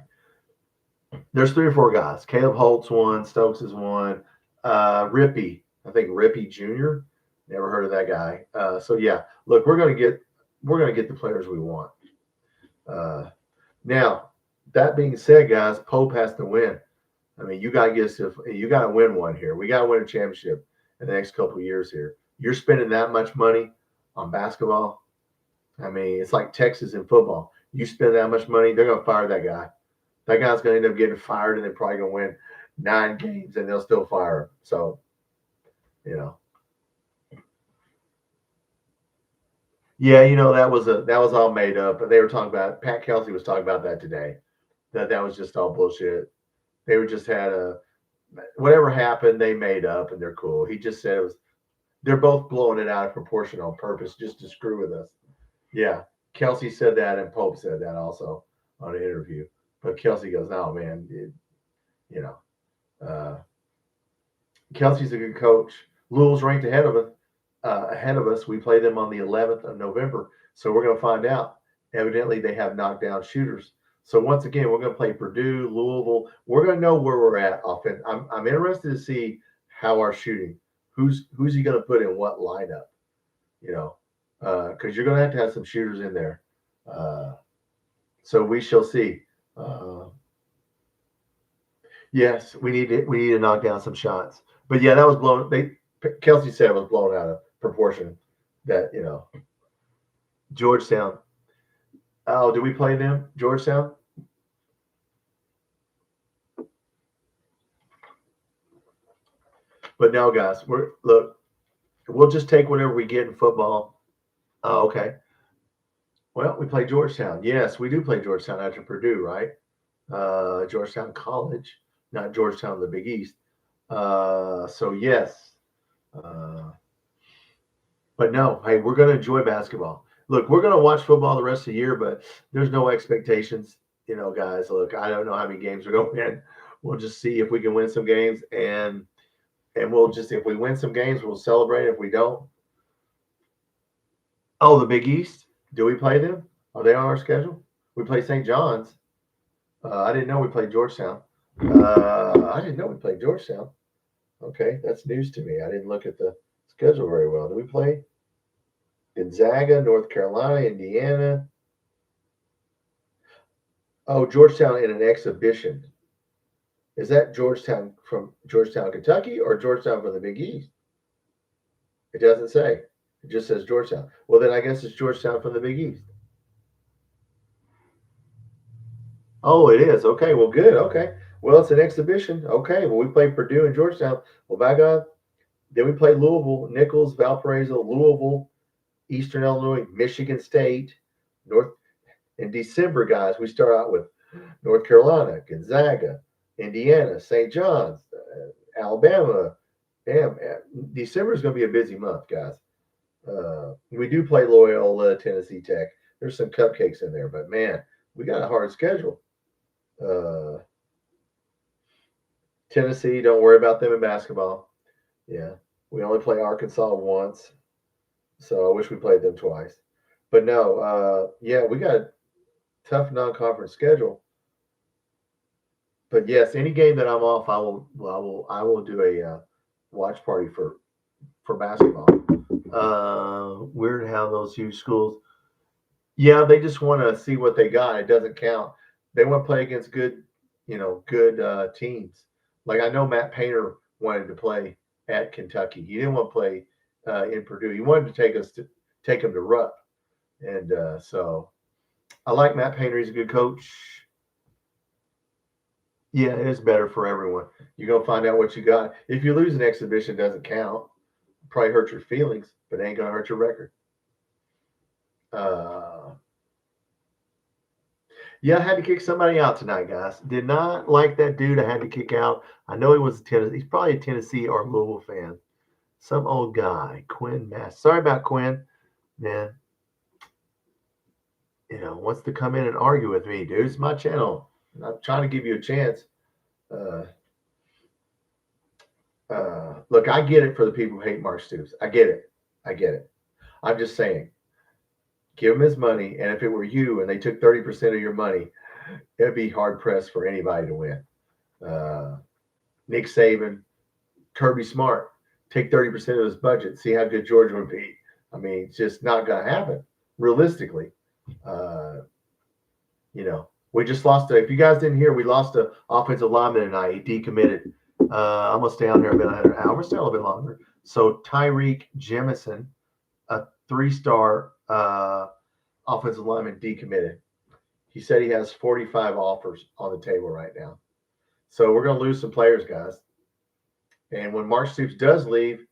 there's 3 or 4 guys. Caleb Holt's one. Stokes is one. Rippy. I think Rippy Jr. Never heard of that guy. So yeah, look, we're gonna get the players we want. Now, that being said, guys, Pope has to win. I mean, you gotta win one here. We gotta win a championship in the next couple of years here. You're spending that much money on basketball. I mean, it's like Texas in football. You spend that much money, they're gonna fire that guy. That guy's gonna end up getting fired, and they're probably gonna win 9 games, and they'll still fire him. So, yeah, that was all made up. But they were talking about Pat Kelsey was talking about that today. That was just all bullshit. They were just had whatever happened, they made up, and they're cool. He just said they're both blowing it out of proportion on purpose just to screw with us. Yeah, Kelsey said that, and Pope said that also on an interview. But Kelsey goes, "No, man, Kelsey's a good coach. Louisville's ranked ahead of us. We play them on the 11th of November, so we're going to find out. Evidently, they have knockdown shooters. So once again, we're going to play Purdue, Louisville. We're going to know where we're at offense. I'm interested to see how our shooting. Who's he going to put in what lineup? Because you're going to have some shooters in there. So we shall see. Yes, we need to knock down some shots. But yeah, that was blown. Kelsey said it was blown out of proportion. That Georgetown. Oh, did we play them, Georgetown? But no, guys, we'll just take whatever we get in football. Oh, okay. Well, we play Georgetown. Yes, we do play Georgetown after Purdue, right? Georgetown College, not Georgetown, the Big East. So yes. But no, hey, we're going to enjoy basketball. Look, we're going to watch football the rest of the year, but there's no expectations. Guys, look, I don't know how many games we're going to win. We'll just see if we can win some games, and if we win some games, we'll celebrate. If we don't, the Big East. Do we play them? Are they on our schedule? We play St. John's. I didn't know we played Georgetown. I didn't know we played Georgetown. Okay, that's news to me. I didn't look at the schedule very well. Do we play Gonzaga, North Carolina, Indiana? Oh, Georgetown in an exhibition. Is that Georgetown from Georgetown, Kentucky, or Georgetown from the Big East? It doesn't say. It just says Georgetown. Well, then I guess it's Georgetown from the Big East. Oh, it is. Okay. Well, good. Okay. Well, it's an exhibition. Okay. Well, we played Purdue and Georgetown. Well, back up. Then we played Louisville, Nichols, Valparaiso, Louisville, Eastern Illinois, Michigan State, North. In December, guys, we start out with North Carolina, Gonzaga, Indiana, St. John's, Alabama. Damn, December is going to be a busy month, guys. We do play Loyola, Tennessee Tech. There's some cupcakes in there, but man, we got a hard schedule. Uh, Tennessee, don't worry about them in basketball. Yeah, we only play Arkansas once, so I wish we played them twice. But no, yeah, we got a tough non-conference schedule. But yes, any game that I'm off, I will do a watch party for basketball. Weird how those huge schools, yeah, they just want to see what they got. It doesn't count. They want to play against good, good teams. Like I know Matt Painter wanted to play at Kentucky. He didn't want to play in Purdue. He wanted to take him to Rupp, and so I like Matt Painter. He's a good coach. Yeah, it is better for everyone. You're gonna find out what you got. If you lose an exhibition, it doesn't count. Probably hurt your feelings, but it ain't gonna hurt your record. Uh, yeah, I had to kick somebody out tonight, guys. Did not like that dude I had to kick out. I know he was a Tennessee. He's probably a Tennessee or Louisville fan. Some old guy, Quinn Mass. Sorry about Quinn, man. Wants to come in and argue with me, dude. It's my channel. I'm trying to give you a chance. Uh, Look, I get it for the people who hate Mark Stoops. I get it. I get it. I'm just saying, give him his money, and if it were you and they took 30% of your money, it'd be hard pressed for anybody to win. Nick Saban, Kirby Smart, take 30% of his budget, see how good Georgia would be. I mean, it's just not going to happen realistically. We just lost. If you guys didn't hear, we lost an offensive lineman tonight. He decommitted. I'm gonna stay on here another hour, stay a little bit longer. So Tyreek Jemison, a 3-star offensive lineman, decommitted. He said he has 45 offers on the table right now. So we're gonna lose some players, guys. And when Mark Stoops does leave,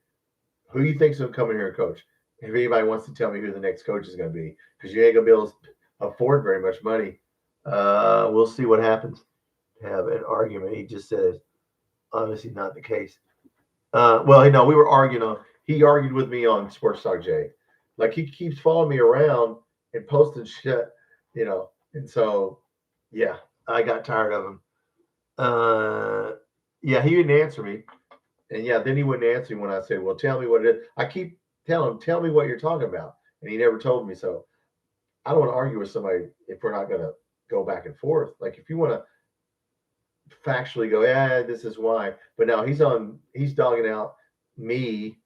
who do you think's gonna come in here and coach? If anybody wants to tell me who the next coach is gonna be, because you ain't gonna be able to afford very much money. We'll see what happens. Have an argument. He just says, obviously not the case. We were arguing he argued with me on Sports Talk J. Like he keeps following me around and posting shit, and so, yeah, I got tired of him. Yeah, he didn't answer me. And yeah, then he wouldn't answer me when I said, well, tell me what it is. I keep telling him, tell me what you're talking about. And he never told me. So I don't want to argue with somebody if we're not going to go back and forth. Like if you want to factually go, yeah, this is why. But now he's dogging out me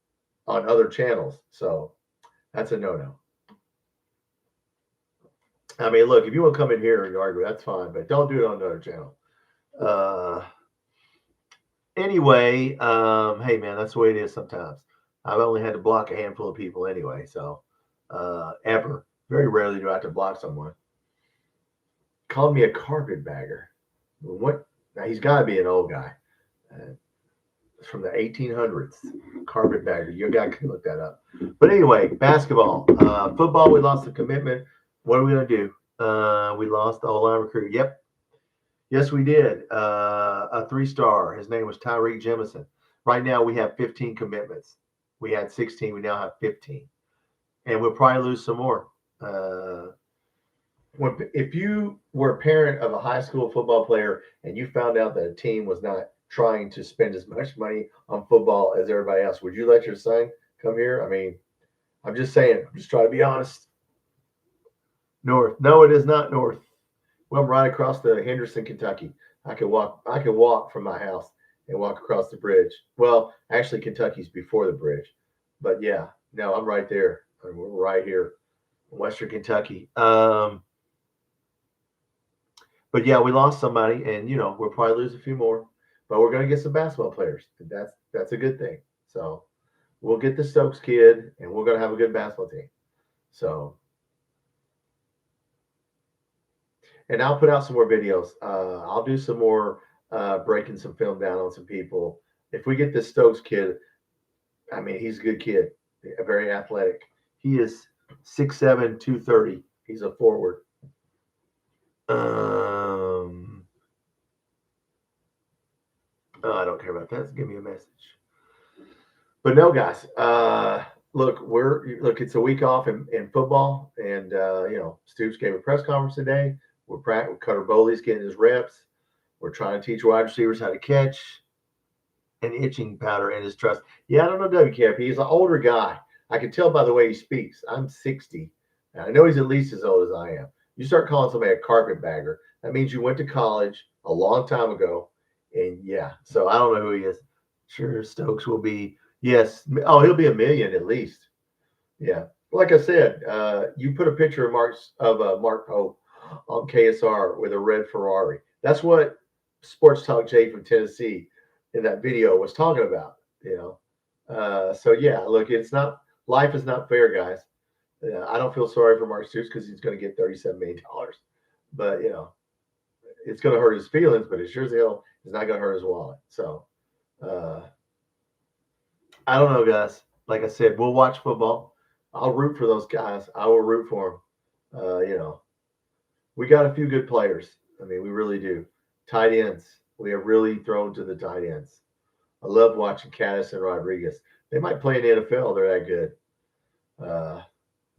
on other channels. So that's a no-no. I mean, look, if you want to come in here and argue, that's fine, but don't do it on another channel. Anyway, hey man, that's the way it is sometimes. I've only had to block a handful of people anyway, so ever. Very rarely do I have to block someone. Called me a carpetbagger. What? Now he's got to be an old guy. From the 1800s. Carpetbagger. You guys can look that up. But anyway, basketball. Football, we lost the commitment. What are we going to do? We lost the O-line recruit. Yep. Yes, we did. A 3-star. His name was Tyreek Jemison. Right now, we have 15 commitments. We had 16. We now have 15. And we'll probably lose some more. If you were a parent of a high school football player and you found out that a team was not trying to spend as much money on football as everybody else, would you let your son come here? I mean, I'm just saying. I'm just trying to be honest. North. No, it is not north. Well, I'm right across the Henderson, Kentucky. I could walk from my house and walk across the bridge. Well, actually, Kentucky's before the bridge. But yeah, no, I'm right there. We're right here in Western Kentucky. But yeah, we lost somebody, and we'll probably lose a few more, but we're going to get some basketball players. That's a good thing. So we'll get the Stokes kid, and we're going to have a good basketball team. So, and I'll put out some more videos. I'll do some more breaking some film down on some people. If we get this Stokes kid, I mean, he's a good kid, very athletic. He is 6'7", 230. He's a forward. Oh, I don't care about that. Give me a message. But no, guys. Look. It's a week off in football, and Stoops gave a press conference today. We're Cutter Bowley's getting his reps. We're trying to teach wide receivers how to catch and itching powder in his trust. Yeah, I don't know WKP. He's an older guy. I can tell by the way he speaks. I'm 60. And I know he's at least as old as I am. You start calling somebody a carpetbagger, that means you went to college a long time ago. And yeah, so I don't know who he is. Sure, Stokes will be, yes. Oh, he'll be a million at least. Yeah. Like I said, you put a picture of Mark Pope on KSR with a red Ferrari. That's what Sports Talk Jay from Tennessee in that video was talking about. So yeah, look, life is not fair, guys. I don't feel sorry for Mark Stoops because he's going to get $37 million, but it's going to hurt his feelings, but it sure as hell is not going to hurt his wallet. So I don't know, guys. Like I said, we'll watch football. I'll root for those guys. I will root for them. We got a few good players. I mean, we really do. Tight ends. We have really thrown to the tight ends. I love watching Caddis and Rodriguez. They might play in the NFL. They're that good.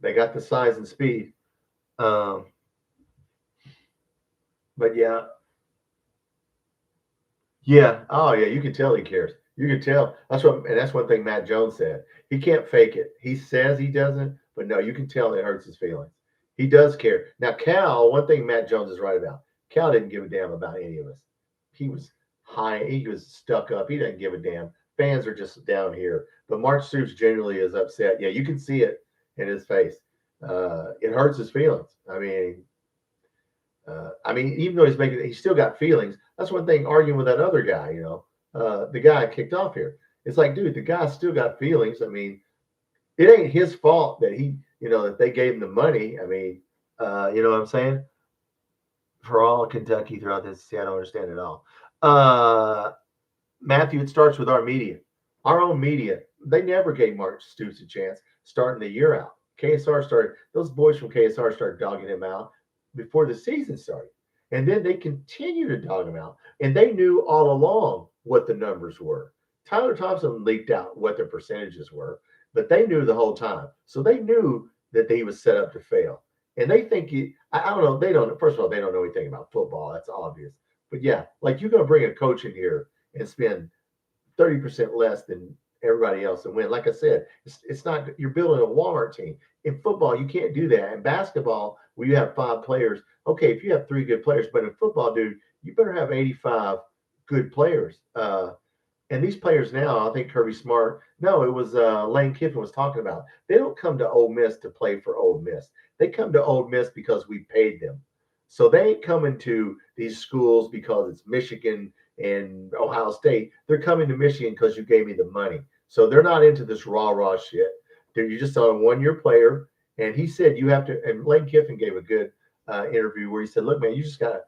They got the size and speed. But yeah. Yeah. Oh, yeah. You can tell he cares. You can tell. That's one thing Matt Jones said. He can't fake it. He says he doesn't, but no, you can tell it hurts his feelings. He does care. Now, Cal, one thing Matt Jones is right about. Cal didn't give a damn about any of us. He was high. He was stuck up. He didn't give a damn. Fans are just down here. But Mark Stoops generally is upset. Yeah, you can see it in his face. It hurts his feelings. I mean, even though he's still got feelings. That's one thing arguing with that other guy, the guy kicked off here. It's like, dude, the guy's still got feelings. I mean, it ain't his fault that that they gave him the money. I mean, you know what I'm saying? For all Kentucky throughout this, see, I don't understand it all. Matthew, it starts with our media. Our own media, they never gave Mark Stoops a chance starting the year out. Those boys from KSR started dogging him out before the season started. And then they continue to dog him out. And they knew all along what the numbers were. Tyler Thompson leaked out what their percentages were, but they knew the whole time. So they knew that he was set up to fail. And they think I don't know. First of all, they don't know anything about football. That's obvious. But yeah, like you're going to bring a coach in here and spend 30% less than everybody else and win. Like I said, it's not, you're building a Walmart team. In football, you can't do that. In basketball, where you have 5 players, okay, if you have 3 good players, but in football, dude, you better have 85 good players. And these players now, I think Kirby Smart, no, it was Lane Kiffin was talking about. They don't come to Ole Miss to play for Ole Miss. They come to Ole Miss because we paid them. So they ain't coming to these schools because it's Michigan and Ohio State. They're coming to Michigan because you gave me the money. So they're not into this rah shit. You're just on a 1-year player. And he said you have to, and Lane Kiffin gave a good interview where he said, look, man, you just got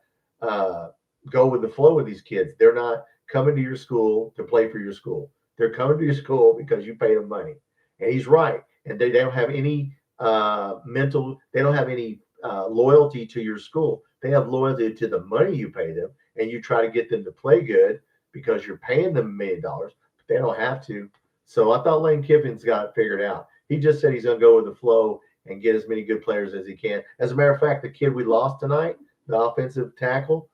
to go with the flow with these kids. They're not coming to your school to play for your school. They're coming to your school because you pay them money. And he's right. And they don't have any they don't have any loyalty to your school. They have loyalty to the money you pay them. And you try to get them to play good because you're paying them $1 million, but they don't have to. So I thought Lane Kiffin's got it figured out. He just said he's going to go with the flow and get as many good players as he can. As a matter of fact, the kid we lost tonight, the offensive tackle,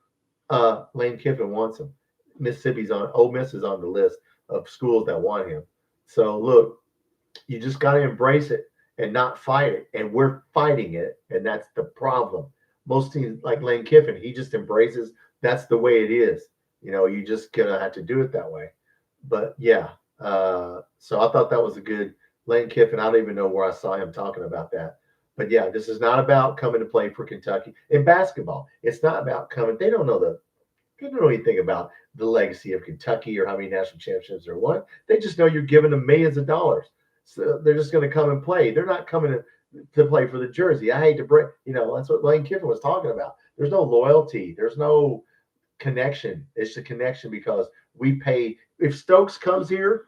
Lane Kiffin wants him. Ole Miss is on the list of schools that want him. So look, you just got to embrace it and not fight it. And we're fighting it, and that's the problem. Most teams like Lane Kiffin, he just embraces that's the way it is. You just gonna have to do it that way. But yeah, so I thought that was a good Lane Kiffin. I don't even know where I saw him talking about that. But yeah, this is not about coming to play for Kentucky. In basketball, it's not about coming. They don't know anything about the legacy of Kentucky or how many national championships they won. They just know you're giving them millions of dollars. So they're just going to come and play. They're not coming to play for the jersey. I hate to break, that's what Lane Kiffin was talking about. There's no loyalty. There's no connection. It's a connection because we pay. If Stokes comes here,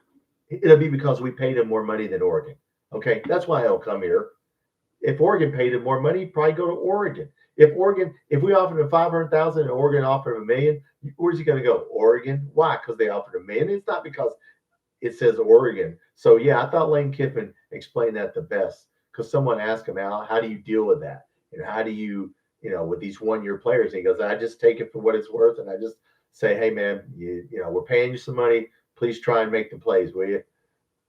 it'll be because we paid him more money than Oregon. Okay, that's why he'll come here. If Oregon paid him more money, he'd probably go to Oregon. If we offered him 500,000 and Oregon offered him $1 million, where's he going to go? Oregon. Why? Because they offered him $1 million. It's not because it says Oregon. So yeah, I thought Lane Kiffin explained that the best because someone asked him, Al, how do you deal with that? And how do you, with these 1-year players? And he goes, I just take it for what it's worth, and I just say, hey man, we're paying you some money. Please try and make the plays, will you?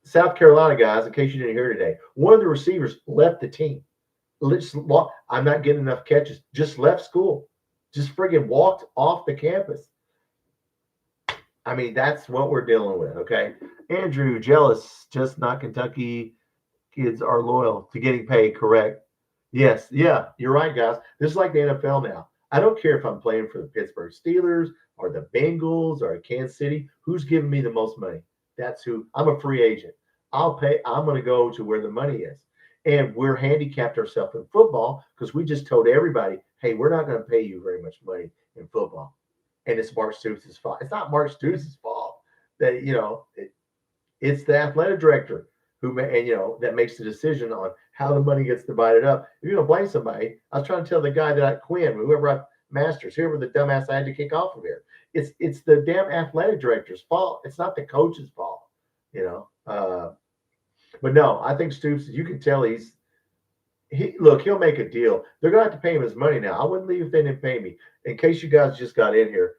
South Carolina guys, in case you didn't hear today, one of the receivers left the team. I'm not getting enough catches. Just left school. Just friggin' walked off the campus. I mean, that's what we're dealing with, okay? Andrew, jealous. Just not Kentucky kids are loyal to getting paid, correct? Yes, yeah, you're right, guys. This is like the NFL now. I don't care if I'm playing for the Pittsburgh Steelers or the Bengals or Kansas City. Who's giving me the most money? That's who. I'm a free agent. I'll pay. I'm going to go to where the money is. And we're handicapped ourselves in football because we just told everybody, hey, we're not going to pay you very much money in football. And it's Mark Stoops' fault. It's not Mark Stoops' fault that, it's the athletic director that makes the decision on how the money gets divided up. If you're going to blame somebody, I was trying to tell the guy that Quinn, whoever I Masters, whoever the dumbass I had to kick off of here. It's the damn athletic director's fault. It's not the coach's fault, But no, I think Stoops, you can tell he'll make a deal. They're going to have to pay him his money now. I wouldn't leave if they didn't pay me. In case you guys just got in here,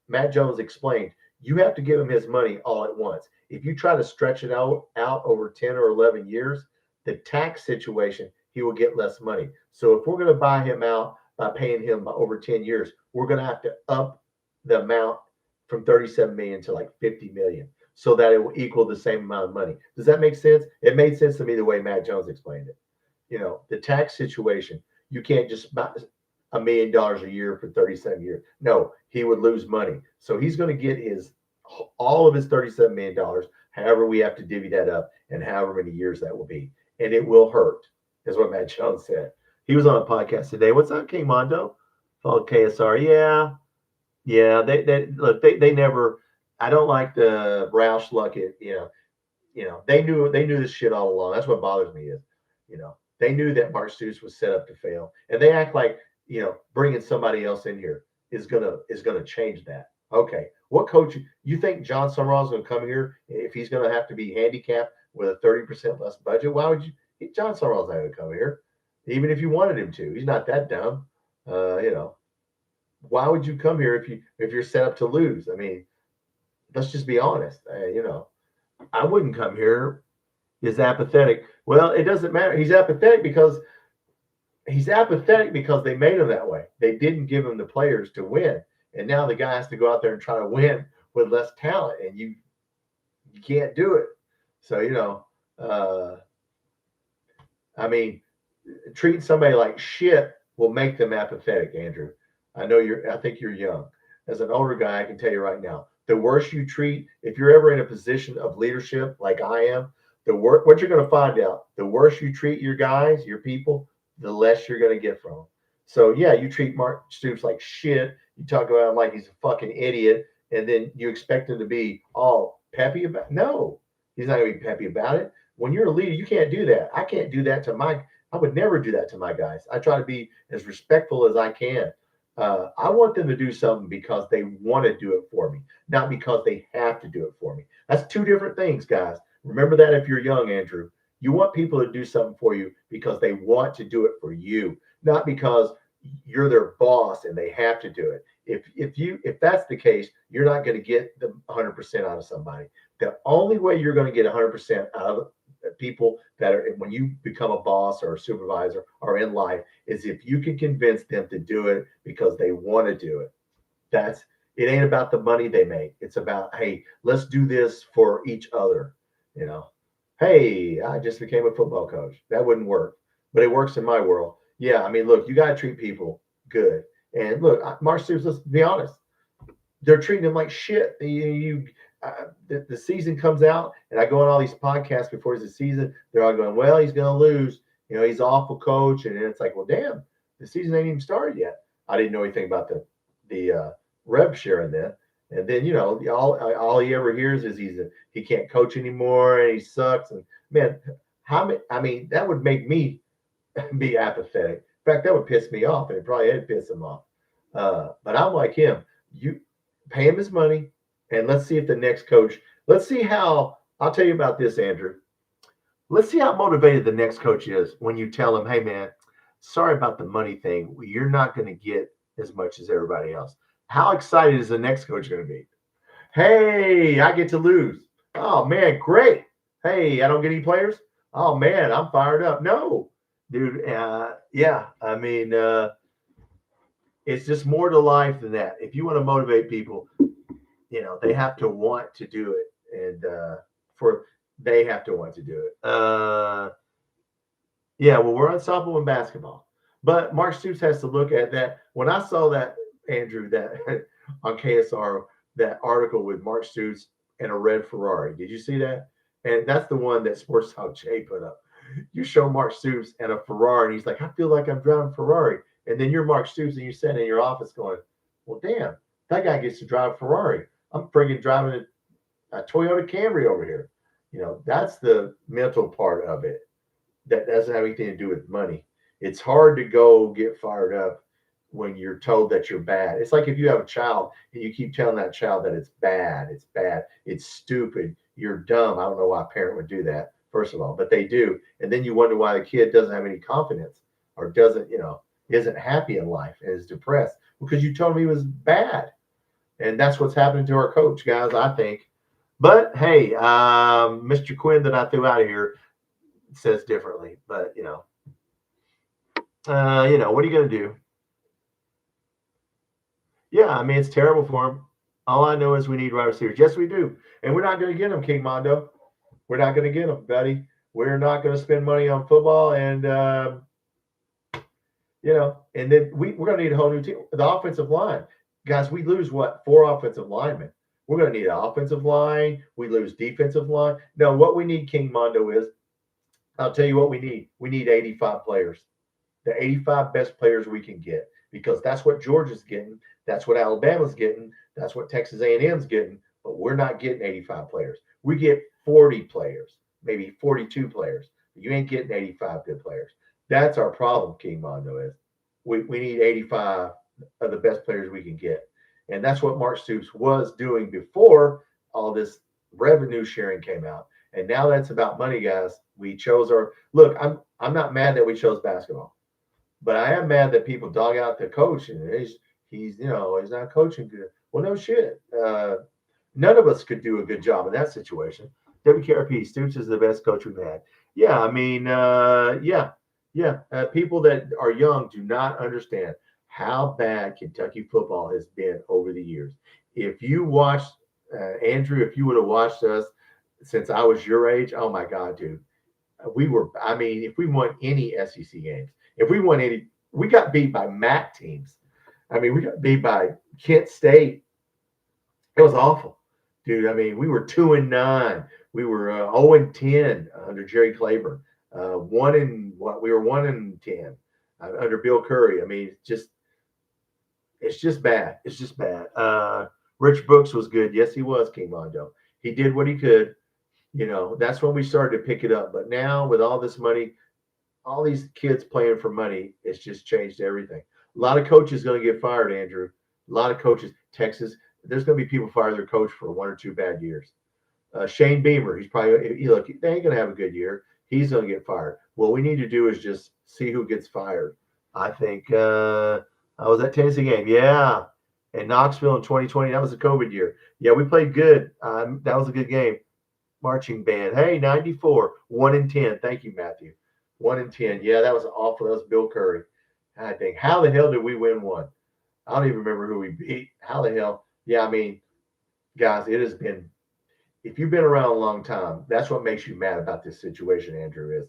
Matt Jones explained, you have to give him his money all at once. If you try to stretch it out over 10 or 11 years, the tax situation, he will get less money. So if we're going to buy him out by paying him over 10 years, we're going to have to up the amount from 37 million to like 50 million so that it will equal the same amount of money. Does that make sense? It made sense to me the way Matt Jones explained it. The tax situation, you can't just buy $1 million a year for 37 years. No, he would lose money. So he's going to get all of his $37 million, however we have to divvy that up and however many years that will be. And it will hurt, is what Matt Jones said. He was on a podcast today. What's up, King Mondo? Followed KSR. Yeah. They never. I don't like the Roush Luckett. They knew this shit all along. That's what bothers me is, they knew that Mark Stoops was set up to fail, and they act like bringing somebody else in here is gonna change that. Okay, what coach you think John Summerall is going to come here if he's going to have to be handicapped with a 30% less budget? Why would you? John Summerall's not going to come here. Even if you wanted him to, he's not that dumb. Why would you come here if you're set up to lose? I mean, let's just be honest. I wouldn't come here. He's apathetic. Well, it doesn't matter. He's apathetic because they made him that way. They didn't give him the players to win, and now the guy has to go out there and try to win with less talent, and you can't do it. So I mean, treating somebody like shit will make them apathetic, Andrew. I think you're young. As an older guy, I can tell you right now, the worse you treat, if you're ever in a position of leadership like I am, what you're going to find out, the worse you treat your guys, your people, the less you're going to get from them. So yeah, you treat Mark Stoops like shit. You talk about him like he's a fucking idiot, and then you expect him to be all peppy about it. No, he's not going to be peppy about it. When you're a leader, you can't do that. I can't do that I would never do that to my guys. I try to be as respectful as I can. I want them to do something because they want to do it for me, not because they have to do it for me. That's two different things, guys. Remember that if you're young, Andrew. You want people to do something for you because they want to do it for you, not because you're their boss and they have to do it. If that's the case, you're not going to get the 100% out of somebody. The only way you're going to get 100% out of people that are, when you become a boss or a supervisor or in life, is if you can convince them to do it because they want to do it. It ain't about the money they make. It's about, hey, let's do this for each other. Hey, I just became a football coach. That wouldn't work. but it works in my world. Yeah, I mean, look, you got to treat people good. And look, Mark Stoops, let's be honest, they're treating him like shit. The season comes out, and I go on all these podcasts before the season. They're all going, well, he's going to lose. He's an awful coach. And it's like, well, damn, the season ain't even started yet. I didn't know anything about the rev sharing then. And then, all he ever hears is he can't coach anymore and he sucks. And man, that would make me be apathetic. In fact, that would piss me off, and it probably did piss him off. But I'm like him. You pay him his money, and let's see if the next coach. Let's see how. I'll tell you about this, Andrew. Let's see how motivated the next coach is when you tell him, "Hey, man, sorry about the money thing. You're not going to get as much as everybody else." How excited is the next coach going to be? Hey, I get to lose. Oh man, great. Hey, I don't get any players. Oh man, I'm fired up. No, dude. Yeah, I mean, it's just more to life than that. If you want to motivate people, they have to want to do it, and they have to want to do it. Yeah, well, we're unstoppable in basketball, but Mark Stoops has to look at that. When I saw that, Andrew, that on KSR, that article with Mark Stoops and a red Ferrari, did you see that? And that's the one that Sports Talk Jay put up. You show Mark Stoops and a Ferrari, and he's like, I feel like I'm driving Ferrari. And then you're Mark Stoops, and you're sitting in your office going, well, damn, that guy gets to drive a Ferrari. I'm friggin' driving a Toyota Camry over here. That's the mental part of it. That doesn't have anything to do with money. It's hard to go get fired up when you're told that you're bad. It's like if you have a child and you keep telling that child that it's bad, it's stupid, you're dumb. I don't know why a parent would do that, first of all, but they do. And then you wonder why the kid doesn't have any confidence or isn't happy in life and is depressed because you told him he was bad. And that's what's happening to our coach, guys, I think. But hey, Mr. Quinn that I threw out of here says differently. But what are you going to do? Yeah, I mean, it's terrible for him. All I know is we need wide receivers. Yes, we do. And we're not going to get them, King Mondo. We're not going to get them, buddy. We're not going to spend money on football. And, and then we're going to need a whole new team. The offensive line. Guys, we lose, 4 offensive linemen. We're going to need an offensive line. We lose defensive line. No, what we need, King Mondo, is I'll tell you what we need. We need 85 players. The 85 best players we can get, because that's what Georgia's getting. That's what Alabama's getting. That's what Texas A&M's getting. But we're not getting 85 players. We get 40 players, maybe 42 players. But you ain't getting 85 good players. That's our problem, King Mondo, is we need 85 of the best players we can get. And that's what Mark Stoops was doing before all this revenue sharing came out. And now that's about money, guys. We chose look, I'm not mad that we chose basketball, but I am mad that people dog out the coach and he's not coaching good. Well, no shit. None of us could do a good job in that situation. WKRP, Stoops is the best coach we've had. Yeah, I mean, people that are young do not understand how bad Kentucky football has been over the years. If you watched, Andrew, if you would have watched us since I was your age, oh my God, dude. If we won any SEC games, if we won any, we got beat by MAC teams. We got beat by Kent State. It was awful, dude. We were 2-9. We were 0-10 under Jerry Claiborne. We were 1-10 under Bill Curry. It's just bad. It's just bad. Rich Brooks was good. Yes, he was, King Mondo. He did what he could. That's when we started to pick it up. But now with all this money, all these kids playing for money, it's just changed everything. A lot of coaches going to get fired, Andrew. A lot of coaches. Texas, there's going to be people fire their coach for 1 or 2 bad years. Shane Beamer, he's probably they ain't going to have a good year. He's going to get fired. What we need to do is just see who gets fired. I think I was at Tennessee game. Yeah. And Knoxville in 2020, that was a COVID year. Yeah, we played good. That was a good game. Marching band. Hey, 94, 1-10. Thank you, Matthew. 1-10. Yeah, that was awful. That was Bill Curry. I think, how the hell did we win one? I don't even remember who we beat. How the hell? Yeah, guys, it has been, if you've been around a long time, that's what makes you mad about this situation, Andrew, is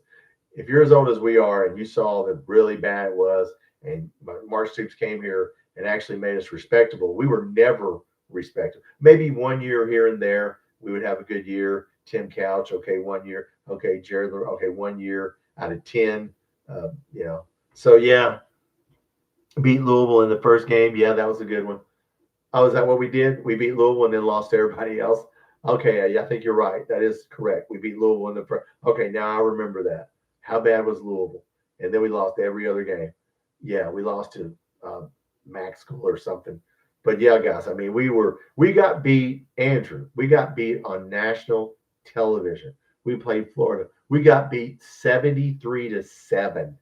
if you're as old as we are and you saw that really bad it was, and Mark Stoops came here and actually made us respectable, we were never respectable. Maybe 1 year here and there, we would have a good year. Tim Couch, okay, 1 year. Okay, Jared, okay, 1 year out of 10. You know, so yeah, beat Louisville in the first game. Yeah, that was a good one. Oh, is that what we did? We beat Louisville and then lost everybody else. Okay, yeah, I think you're right. That is correct. We beat Louisville in the first. Okay, now I remember that. How bad was Louisville? And then we lost every other game. Yeah, we lost to Max School or something. But yeah, guys, I mean, we got beat, Andrew. We got beat on national television. We played Florida. We got beat 73-7.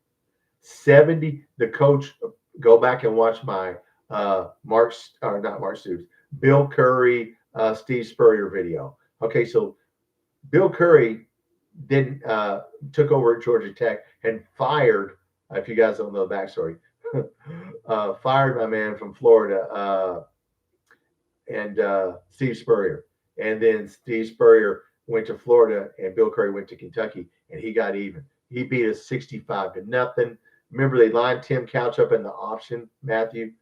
70. The coach, go back and watch my Mark, or not Mark Stoops, Bill Curry, Steve Spurrier video. Okay, so Bill Curry then took over at Georgia Tech and fired, if you guys don't know the backstory, fired my man from Florida and Steve Spurrier. And then Steve Spurrier went to Florida and Bill Curry went to Kentucky and he got even. He beat us 65-0. Remember, they lined Tim Couch up in the option, Matthew.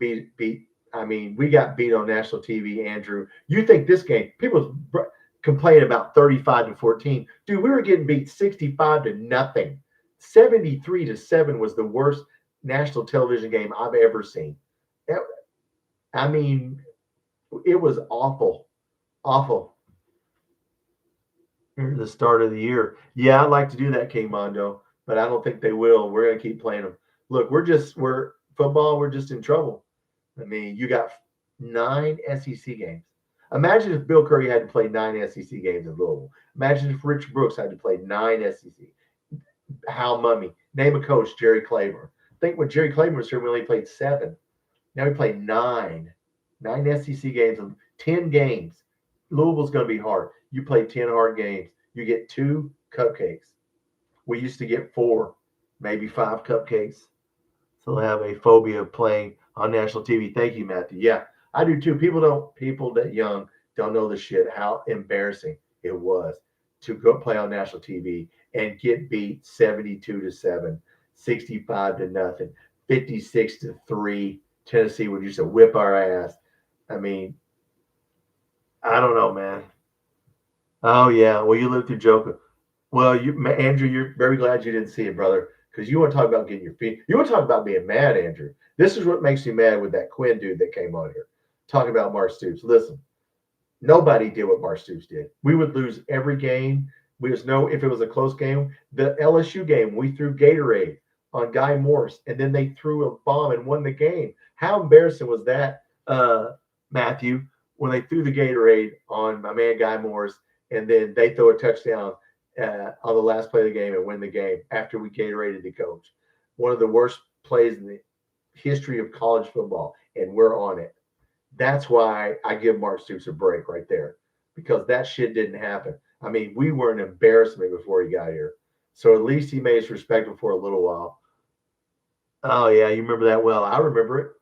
I mean, we got beat on national TV, Andrew. You think this game, people complain about 35-14. Dude, we were getting beat 65-0. 73-7 was the worst national television game I've ever seen. I mean, it was awful, awful. The start of the year. Yeah, I'd like to do that, King Mondo, but I don't think they will. We're going to keep playing them. Look, we're football. We're just in trouble. I mean, you got 9 SEC games. Imagine if Bill Curry had to play 9 SEC games in Louisville. Imagine if Rich Brooks had to play 9 SEC. Hal Mummy. Name a coach, Jerry Claiborne. Think when Jerry Claiborne was here, we only played 7. Now we played 9. 9 SEC games and 10 games. Louisville's going to be hard. You play 10 hard games. You get 2 cupcakes. We used to get 4, maybe 5 cupcakes. So they have a phobia of playing on national TV. Thank you, Matthew. Yeah, I do too. People that young don't know the shit, how embarrassing it was to go play on national TV and get beat 72-7, 65-0, 56-3. Tennessee would used to whip our ass. I mean, I don't know, man. Oh yeah. Well, you lived through Joker. Well, Andrew, you're very glad you didn't see it, brother, because you want to talk about getting your feet. You want to talk about being mad, Andrew. This is what makes me mad with that Quinn dude that came on here talking about Mark Stoops. Listen, nobody did what Mark Stoops did. We would lose every game. If it was a close game, the LSU game, we threw Gatorade on Guy Morse, and then they threw a bomb and won the game. How embarrassing was that, Matthew, when they threw the Gatorade on my man Guy Morse, and then they throw a touchdown on the last play of the game and win the game after we Gatoraded the coach. One of the worst plays in the history of college football, and we're on it. That's why I give Mark Stoops a break right there, because that shit didn't happen. I mean, we were an embarrassment before he got here. So at least he made us respectable for a little while. Oh, yeah, you remember that well. I remember it.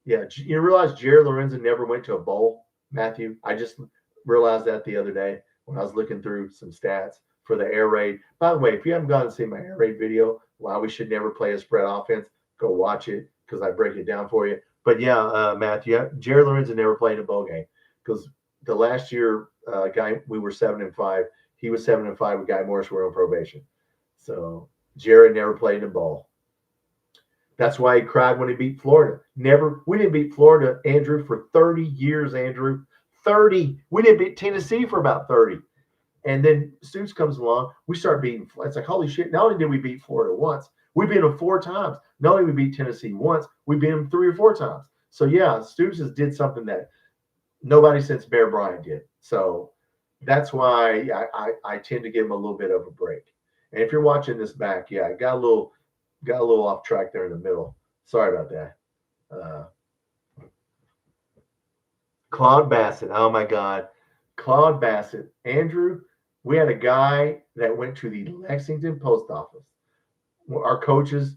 Yeah, you realize Jared Lorenzen never went to a bowl, Matthew? I just realized that the other day when I was looking through some stats for the air raid. By the way, if you haven't gone and seen my air raid video, why we should never play a spread offense, go watch it because I break it down for you. But yeah, Matthew, Jared Lorenzen never played a bowl game because the last year, we were 7-5. He was 7-5 with Guy Morris. We're on probation. So Jared never played a bowl. That's why he cried when he beat Florida. We didn't beat Florida, Andrew, for 30 years, Andrew. 30. We didn't beat Tennessee for about 30. And then Stoops comes along. We start beating. It's like, holy shit. Not only did we beat Florida once, we beat them 4 times. Not only did we beat Tennessee once, we beat them 3 or 4 times. So, yeah, Stoops did something that nobody since Bear Bryant did. So that's why I tend to give him a little bit of a break. And if you're watching this back, yeah, I got a little off track there in the middle. Sorry about that. Claude Bassett. Oh, my God. Claude Bassett. Andrew, we had a guy that went to the Lexington post office. Our coaches,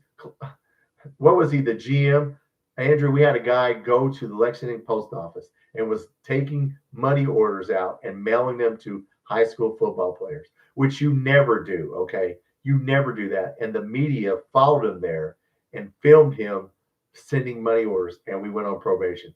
what was he, the GM? Andrew, we had a guy go to the Lexington post office and was taking money orders out and mailing them to high school football players, which you never do, okay? You never do that. And the media followed him there and filmed him sending money orders, and we went on probation.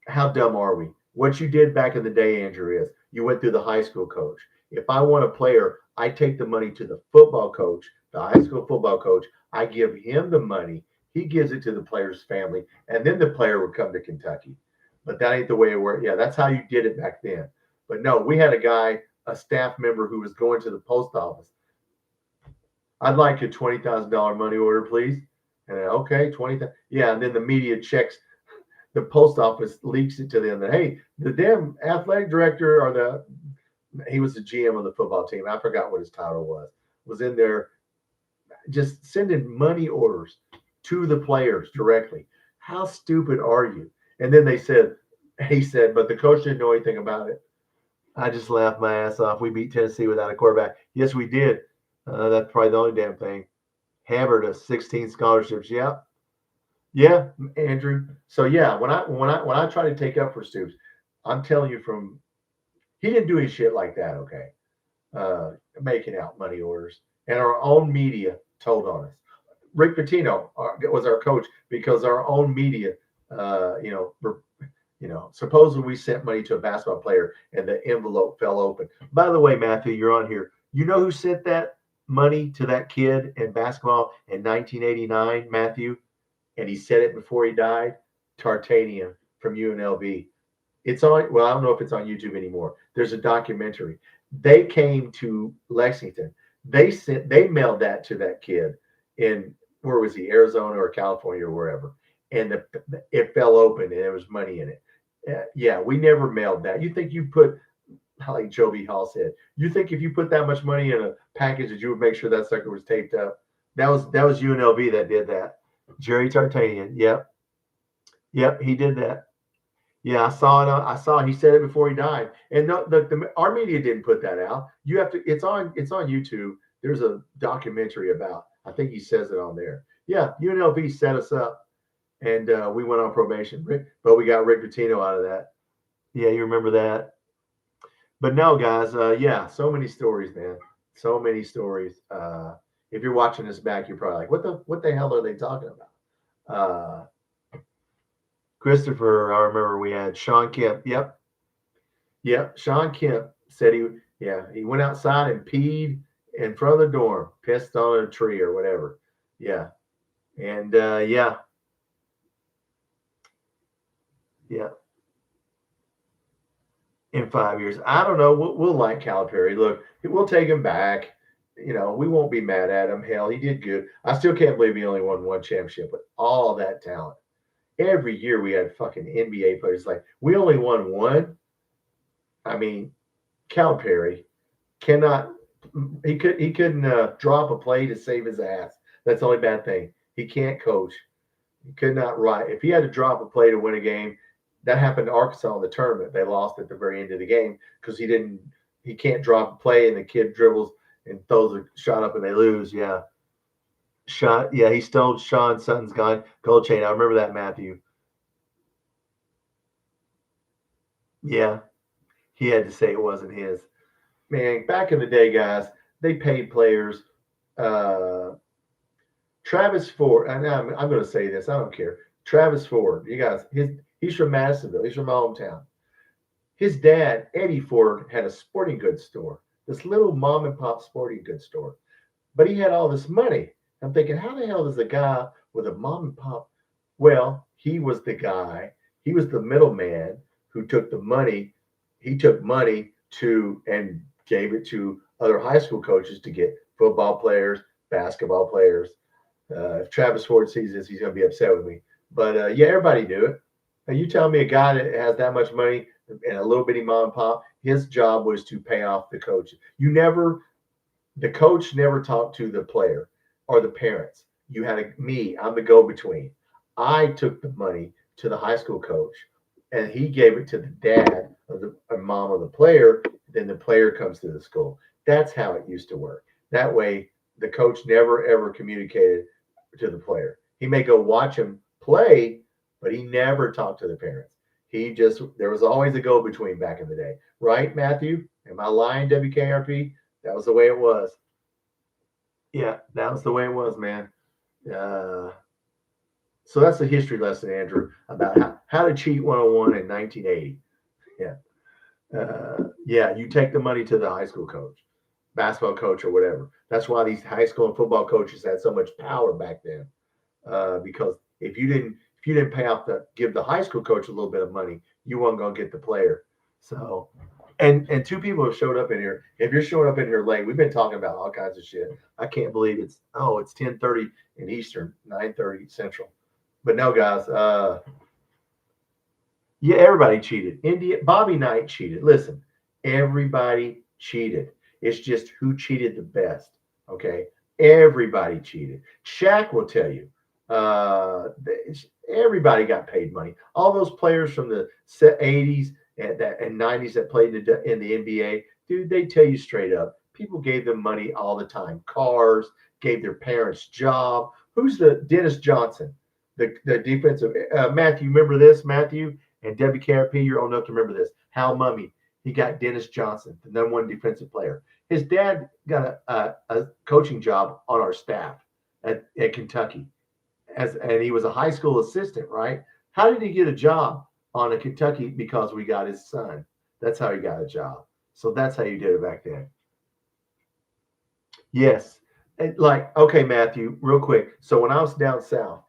How dumb are we? What you did back in the day, Andrew, is you went through the high school coach. If I want a player, I take the money to the football coach, the high school football coach. I give him the money. He gives it to the player's family, and then the player would come to Kentucky. But that ain't the way it worked. Yeah, that's how you did it back then. But no, we had a guy, a staff member, who was going to the post office. I'd like a $20,000 money order, please. And okay, 20,000. Yeah, and then the media checks. The post office leaks it to them that, hey, the damn athletic director or he was the GM of the football team. I forgot what his title was in there just sending money orders to the players directly. How stupid are you? And then he said, but the coach didn't know anything about it. I just laughed my ass off. We beat Tennessee without a quarterback. Yes, we did. That's probably the only damn thing. Hammered us 16 scholarships. Yeah. Yeah, Andrew. So yeah, when I try to take up for Stoops, I'm telling you he didn't do any shit like that, okay? Making out money orders. And our own media told on us. Rick Pitino was our coach because our own media, supposedly we sent money to a basketball player and the envelope fell open. By the way, Matthew, you're on here. You know who sent that money to that kid in basketball in 1989, Matthew? And he said it before he died. Tartanian from UNLV. It's on. Well, I don't know if it's on YouTube anymore. There's a documentary. They came to Lexington. They mailed that to that kid in, where was he, Arizona or California or wherever, and it fell open and there was money in it. Yeah, we never mailed that. You think you put, like Joby Hall said, you think if you put that much money in a package that you would make sure that sucker was taped up? That was UNLV that did that. Jerry Tartanian. Yep, he did that. Yeah, I saw it. He said it before he died. And our media didn't put that out. You have to. It's on YouTube. There's a documentary about. I think he says it on there. Yeah, UNLV set us up, and we went on probation. But we got Rick Pitino out of that. Yeah, you remember that. But no, guys. Yeah, so many stories, man. So many stories. If you're watching this back, you're probably like, what the hell are they talking about? Christopher, I remember we had Sean Kemp. Yep. Sean Kemp said he went outside and peed in front of the dorm, pissed on a tree or whatever. Yeah. And yeah. In 5 years. I don't know. We'll like Calipari. Look, we'll take him back. We won't be mad at him. Hell, he did good. I still can't believe he only won one championship with all that talent. Every year we had fucking NBA players. Like, we only won one. I mean, Calipari he couldn't drop a play to save his ass. That's the only bad thing. He can't coach. He could not write. If he had to drop a play to win a game, that happened to Arkansas in the tournament. They lost at the very end of the game because he can't drop a play and the kid dribbles and throws a shot up and they lose. Yeah. He stole Sean Sutton's gold chain. I remember that, Matthew. Yeah. He had to say it wasn't his. Man, back in the day, guys, they paid players. Travis Ford, and I'm going to say this. I don't care. Travis Ford, you guys, he's from Madisonville. He's from my hometown. His dad, Eddie Ford, had a sporting goods store, this little mom and pop sporting goods store. But he had all this money. I'm thinking, how the hell does a guy with a mom and pop? Well, he was the guy. He was the middleman who took the money. He took money and gave it to other high school coaches to get football players, basketball players. If Travis Ford sees this, he's going to be upset with me. But yeah, everybody do it. Now, you tell me a guy that has that much money and a little bitty mom and pop, his job was to pay off the coach. The coach never talked to the player or the parents. I'm the go-between. I took the money to the high school coach, and he gave it to the dad or mom of the player. Then the player comes to the school. That's how it used to work. That way, the coach never, ever communicated to the player. He may go watch him play, but he never talked to the parents. There was always a go-between back in the day. Right, Matthew? Am I lying, WKRP? That was the way it was. Yeah, that was the way it was, man. Uh, so that's a history lesson, Andrew, about how to cheat 101 in 1980. Yeah. Yeah, you take the money to the high school coach, basketball coach, or whatever. That's why these high school and football coaches had so much power back then. Because if you didn't pay off the give the high school coach a little bit of money, you weren't gonna get the player. So, and two people have showed up in here. If you're showing up in here late, we've been talking about all kinds of shit. I can't believe it's 10:30 in Eastern, 9:30 Central. But no, guys, yeah, everybody cheated. Bobby Knight cheated. Listen, everybody cheated. It's just who cheated the best. Okay, everybody cheated. Shaq will tell you. Uh, Everybody got paid money. All those players from the '80s and '90s that played in the NBA, dude, they tell you straight up. People gave them money all the time. Cars, gave their parents job. Who's the Dennis Johnson, the defensive Matthew? Remember this, Matthew? And WKRP, you're old enough to remember this. Hal Mummy, he got Dennis Johnson, the #1 defensive player. His dad got a coaching job on our staff at Kentucky, and he was a high school assistant, right? How did he get a job on a Kentucky? Because we got his son. That's how he got a job. So that's how you did it back then. Yes. And like, okay, Matthew, real quick. So when I was down south,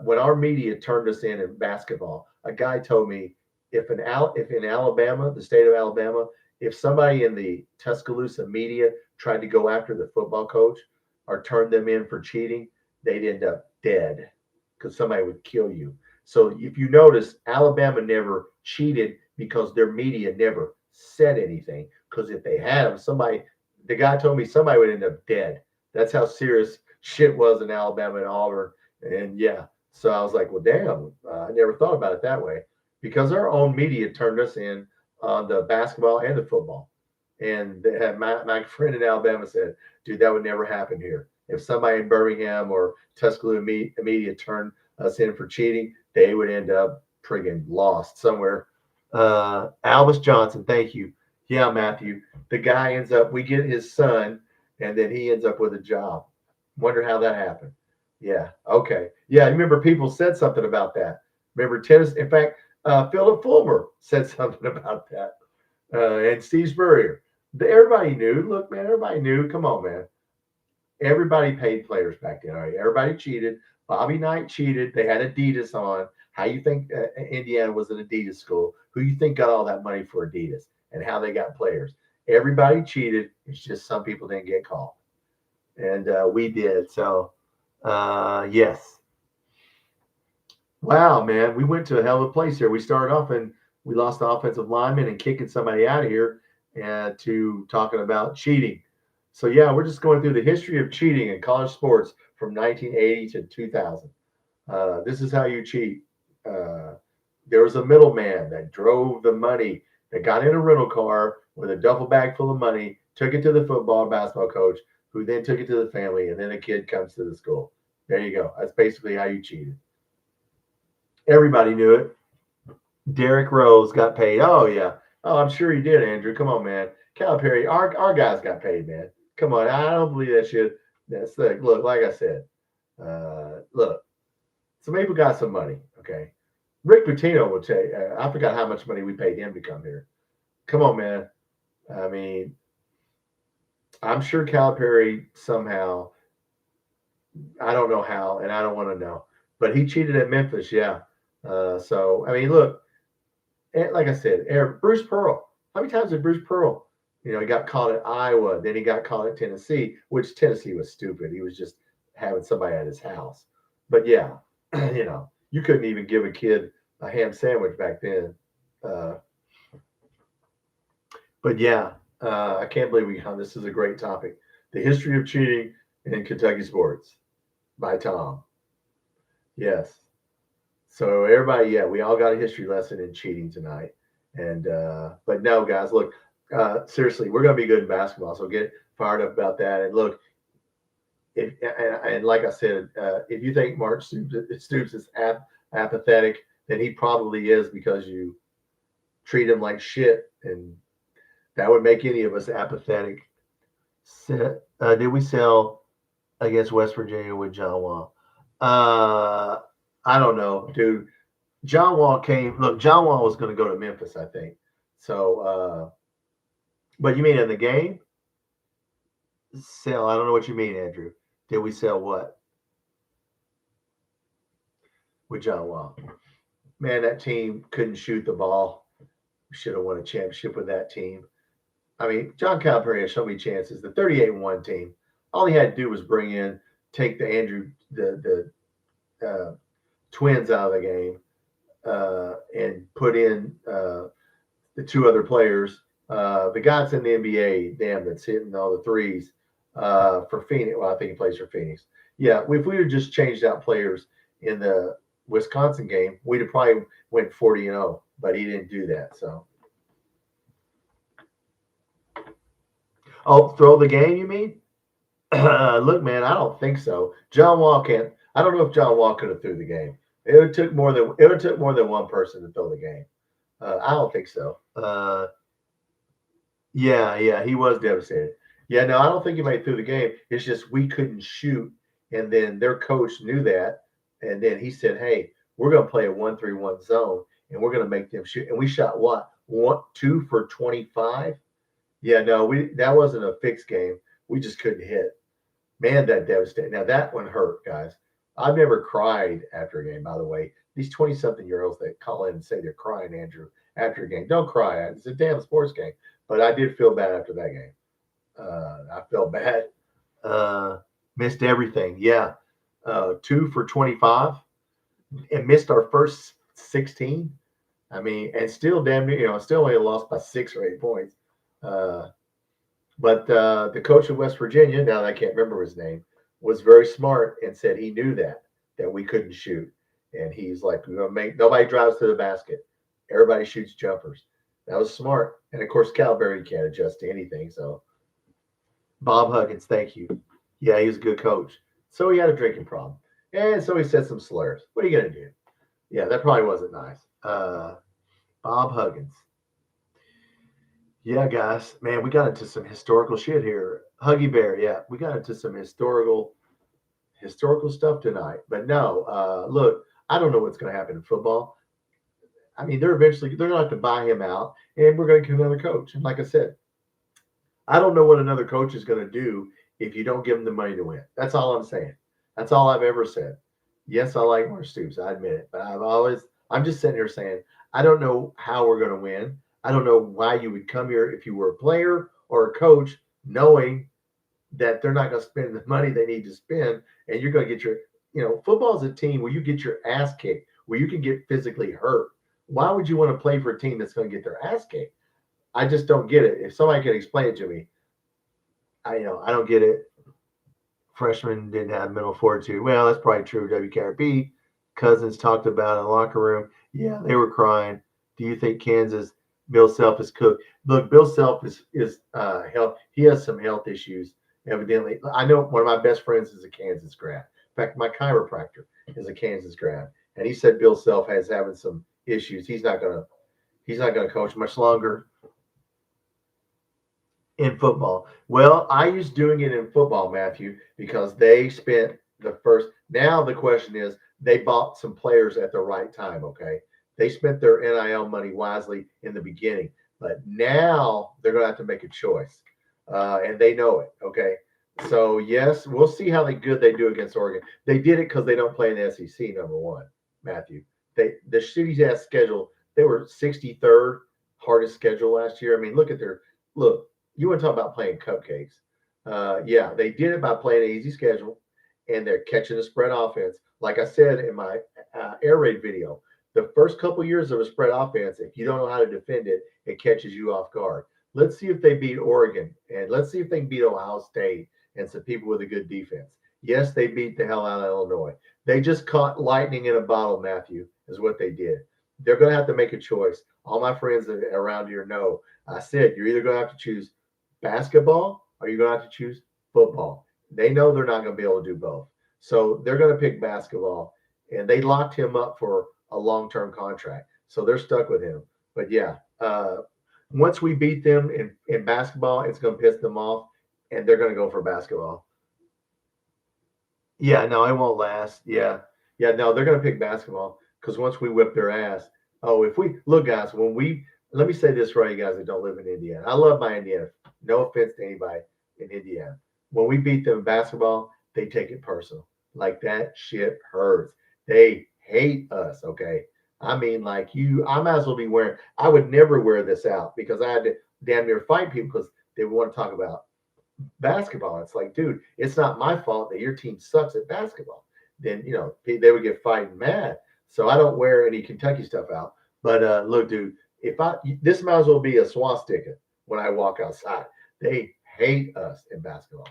when our media turned us in basketball, a guy told me if in Alabama, the state of Alabama, if somebody in the Tuscaloosa media tried to go after the football coach or turn them in for cheating, they'd end up dead because somebody would kill you. So if you notice, Alabama never cheated because their media never said anything. Because if they had them, the guy told me somebody would end up dead. That's how serious shit was in Alabama and Auburn. And yeah, so I was like, well, damn, I never thought about it that way because our own media turned us in on the basketball and the football. And they had my friend in Alabama said, dude, that would never happen here. If somebody in Birmingham or Tuscaloosa media turned us in for cheating, they would end up friggin' lost somewhere. Albus Johnson, thank you. Yeah, Matthew. The guy ends up, we get his son, and then he ends up with a job. Wonder how that happened. Yeah. Okay. Yeah. I remember people said something about that. Remember tennis. In fact, Philip Fulmer said something about that. And Steve Spurrier. Everybody knew. Look, man, everybody knew. Come on, man. Everybody paid players back then. All right. Everybody cheated. Bobby Knight cheated. They had Adidas on. How you think Indiana was an Adidas school? Who you think got all that money for Adidas and how they got players? Everybody cheated. It's just some people didn't get caught. And we did. So, yes. Wow, man, we went to a hell of a place here. We started off and we lost the offensive lineman and kicking somebody out of here, and to talking about cheating. So yeah, we're just going through the history of cheating in college sports from 1980 to 2000. This is how you cheat. Uh, there was a middleman that drove the money, that got in a rental car with a duffel bag full of money, took it to the football and basketball coach, who then took it to the family, and then the kid comes to the school. There you go. That's basically how you cheated. Everybody knew it. Derrick Rose got paid. Oh yeah. Oh, I'm sure he did, Andrew. Come on, man. Calipari, our guys got paid, man. Come on. I don't believe that shit. That's like, look, like I said, look, some people got some money. Okay. Rick Pitino will tell you, I forgot how much money we paid him to come here. Come on, man. I mean, I'm sure Calipari somehow, I don't know how, and I don't want to know, but he cheated at Memphis. Yeah. So, I mean, look, like I said, Bruce Pearl. How many times did Bruce Pearl, he got caught at Iowa, then he got caught at Tennessee, which Tennessee was stupid. He was just having somebody at his house. But yeah, you couldn't even give a kid a ham sandwich back then. Uh, but yeah, I can't believe this is a great topic. The history of cheating in Kentucky sports by Tom. Yes. So everybody, yeah, we all got a history lesson in cheating tonight. And but no, guys, look, seriously, we're gonna be good in basketball. So get fired up about that. And look, and like I said, if you think Mark Stoops is apathetic, then he probably is because you treat him like shit, and that would make any of us apathetic. Did we sell against West Virginia with John Wall. I don't know, dude. John Wall came. Look, John Wall was going to go to Memphis, I think. So, but you mean in the game? Sell? I don't know what you mean, Andrew. Did we sell what with John Wall? Man, that team couldn't shoot the ball. We should have won a championship with that team. I mean, John Calipari has so many chances. The 38-1 team, all he had to do was bring in, take the Twins out of the game, and put in the two other players. The guy's in the NBA, damn, that's hitting all the threes for Phoenix. Well, I think he plays for Phoenix. Yeah, if we had just changed out players in the Wisconsin game, we'd have probably went 40-0, but he didn't do that. So, oh, throw the game, you mean? Look, man, I don't think so. John Wall can't. I don't know if John Wall could have threw the game. It would took more than one person to throw the game. I don't think so. Yeah, he was devastated. Yeah, no, I don't think he made it through the game. It's just we couldn't shoot, and then their coach knew that, and then he said, "Hey, we're going to play a 1-3-1 zone, and we're going to make them shoot." And we shot what 2 for 25. Yeah, no, we that wasn't a fixed game. We just couldn't hit. Man, that devastated. Now that one hurt, guys. I've never cried after a game. By the way, these 20-something-year-olds that call in and say they're crying, Andrew, after a game, don't cry. It's a damn sports game. But I did feel bad after that game. I felt bad. Uh, Missed everything. Yeah, 2 for 25, and missed our first 16. I mean, and still damn near, still only lost by 6 or 8 points. Uh, but the coach of West Virginia, now I can't remember his name, was very smart and said he knew that we couldn't shoot, and he's like, "We're gonna make nobody drives to the basket. Everybody shoots jumpers." That was smart, and of course, Calberry can't adjust to anything. So Bob Huggins, thank you. Yeah, he was a good coach. So he had a drinking problem, and so he said some slurs. What are you gonna do? Yeah, that probably wasn't nice. Bob Huggins. Yeah, guys, man, we got into some historical shit here. Huggy Bear, yeah, we got into some historical stuff tonight. But no, look, I don't know what's going to happen in football. I mean, they're going to have to buy him out, and we're going to get another coach. And like I said, I don't know what another coach is going to do if you don't give him the money to win. That's all I'm saying. That's all I've ever said. Yes, I like Mark Stoops. I admit it, but I'm just sitting here saying I don't know how we're going to win. I don't know why you would come here if you were a player or a coach, knowing that they're not going to spend the money they need to spend, and you're going to get football is a team where you get your ass kicked, where you can get physically hurt. Why would you want to play for a team that's going to get their ass kicked? I just don't get it. If somebody could explain it to me, I don't get it. Freshmen didn't have mental fortitude. Well, that's probably true. WKRP Cousins talked about in the locker room. Yeah, they were crying. Do you think Kansas? Bill Self is cooked. Look, Bill Self is health. He has some health issues, evidently. I know one of my best friends is a Kansas grad. In fact, my chiropractor is a Kansas grad, and he said Bill Self has having some issues. He's not gonna coach much longer in football. Well, I used doing it in football, Matthew, because they spent the first. Now the question is, they bought some players at the right time. Okay, they spent their NIL money wisely in the beginning, but now they're going to have to make a choice, and they know it. Okay, so yes, we'll see how good they do against Oregon. They did it because they don't play in the SEC. Number one, Matthew, the shitty ass schedule. They were 63rd hardest schedule last year. I mean, look. You want to talk about playing cupcakes? Yeah, they did it by playing an easy schedule, and they're catching the spread offense. Like I said in my air raid video, the first couple years of a spread offense, if you don't know how to defend it, it catches you off guard. Let's see if they beat Oregon, and let's see if they can beat Ohio State and some people with a good defense. Yes, they beat the hell out of Illinois. They just caught lightning in a bottle, Matthew, is what they did. They're going to have to make a choice. All my friends around here know. I said you're either going to have to choose basketball or you're going to have to choose football. They know they're not going to be able to do both. So they're going to pick basketball, and they locked him up for a long-term contract. So they're stuck with him. But yeah, once we beat them in, basketball, it's going to piss them off, and they're going to go for basketball. Yeah, no, it won't last. Yeah. Yeah, no, they're going to pick basketball because once we whip their ass. Oh, if we look, guys, let me say this for all you guys that don't live in Indiana. I love my Indiana. No offense to anybody in Indiana. When we beat them in basketball, they take it personal. Like that shit hurts. They hate us, okay? I mean, like I might as well be wearing, I would never wear this out because I had to damn near fight people because they would want to talk about basketball. It's like, dude, it's not my fault that your team sucks at basketball. Then, they would get fighting mad. So I don't wear any Kentucky stuff out. But look, dude, this might as well be a swastika when I walk outside. They hate us in basketball.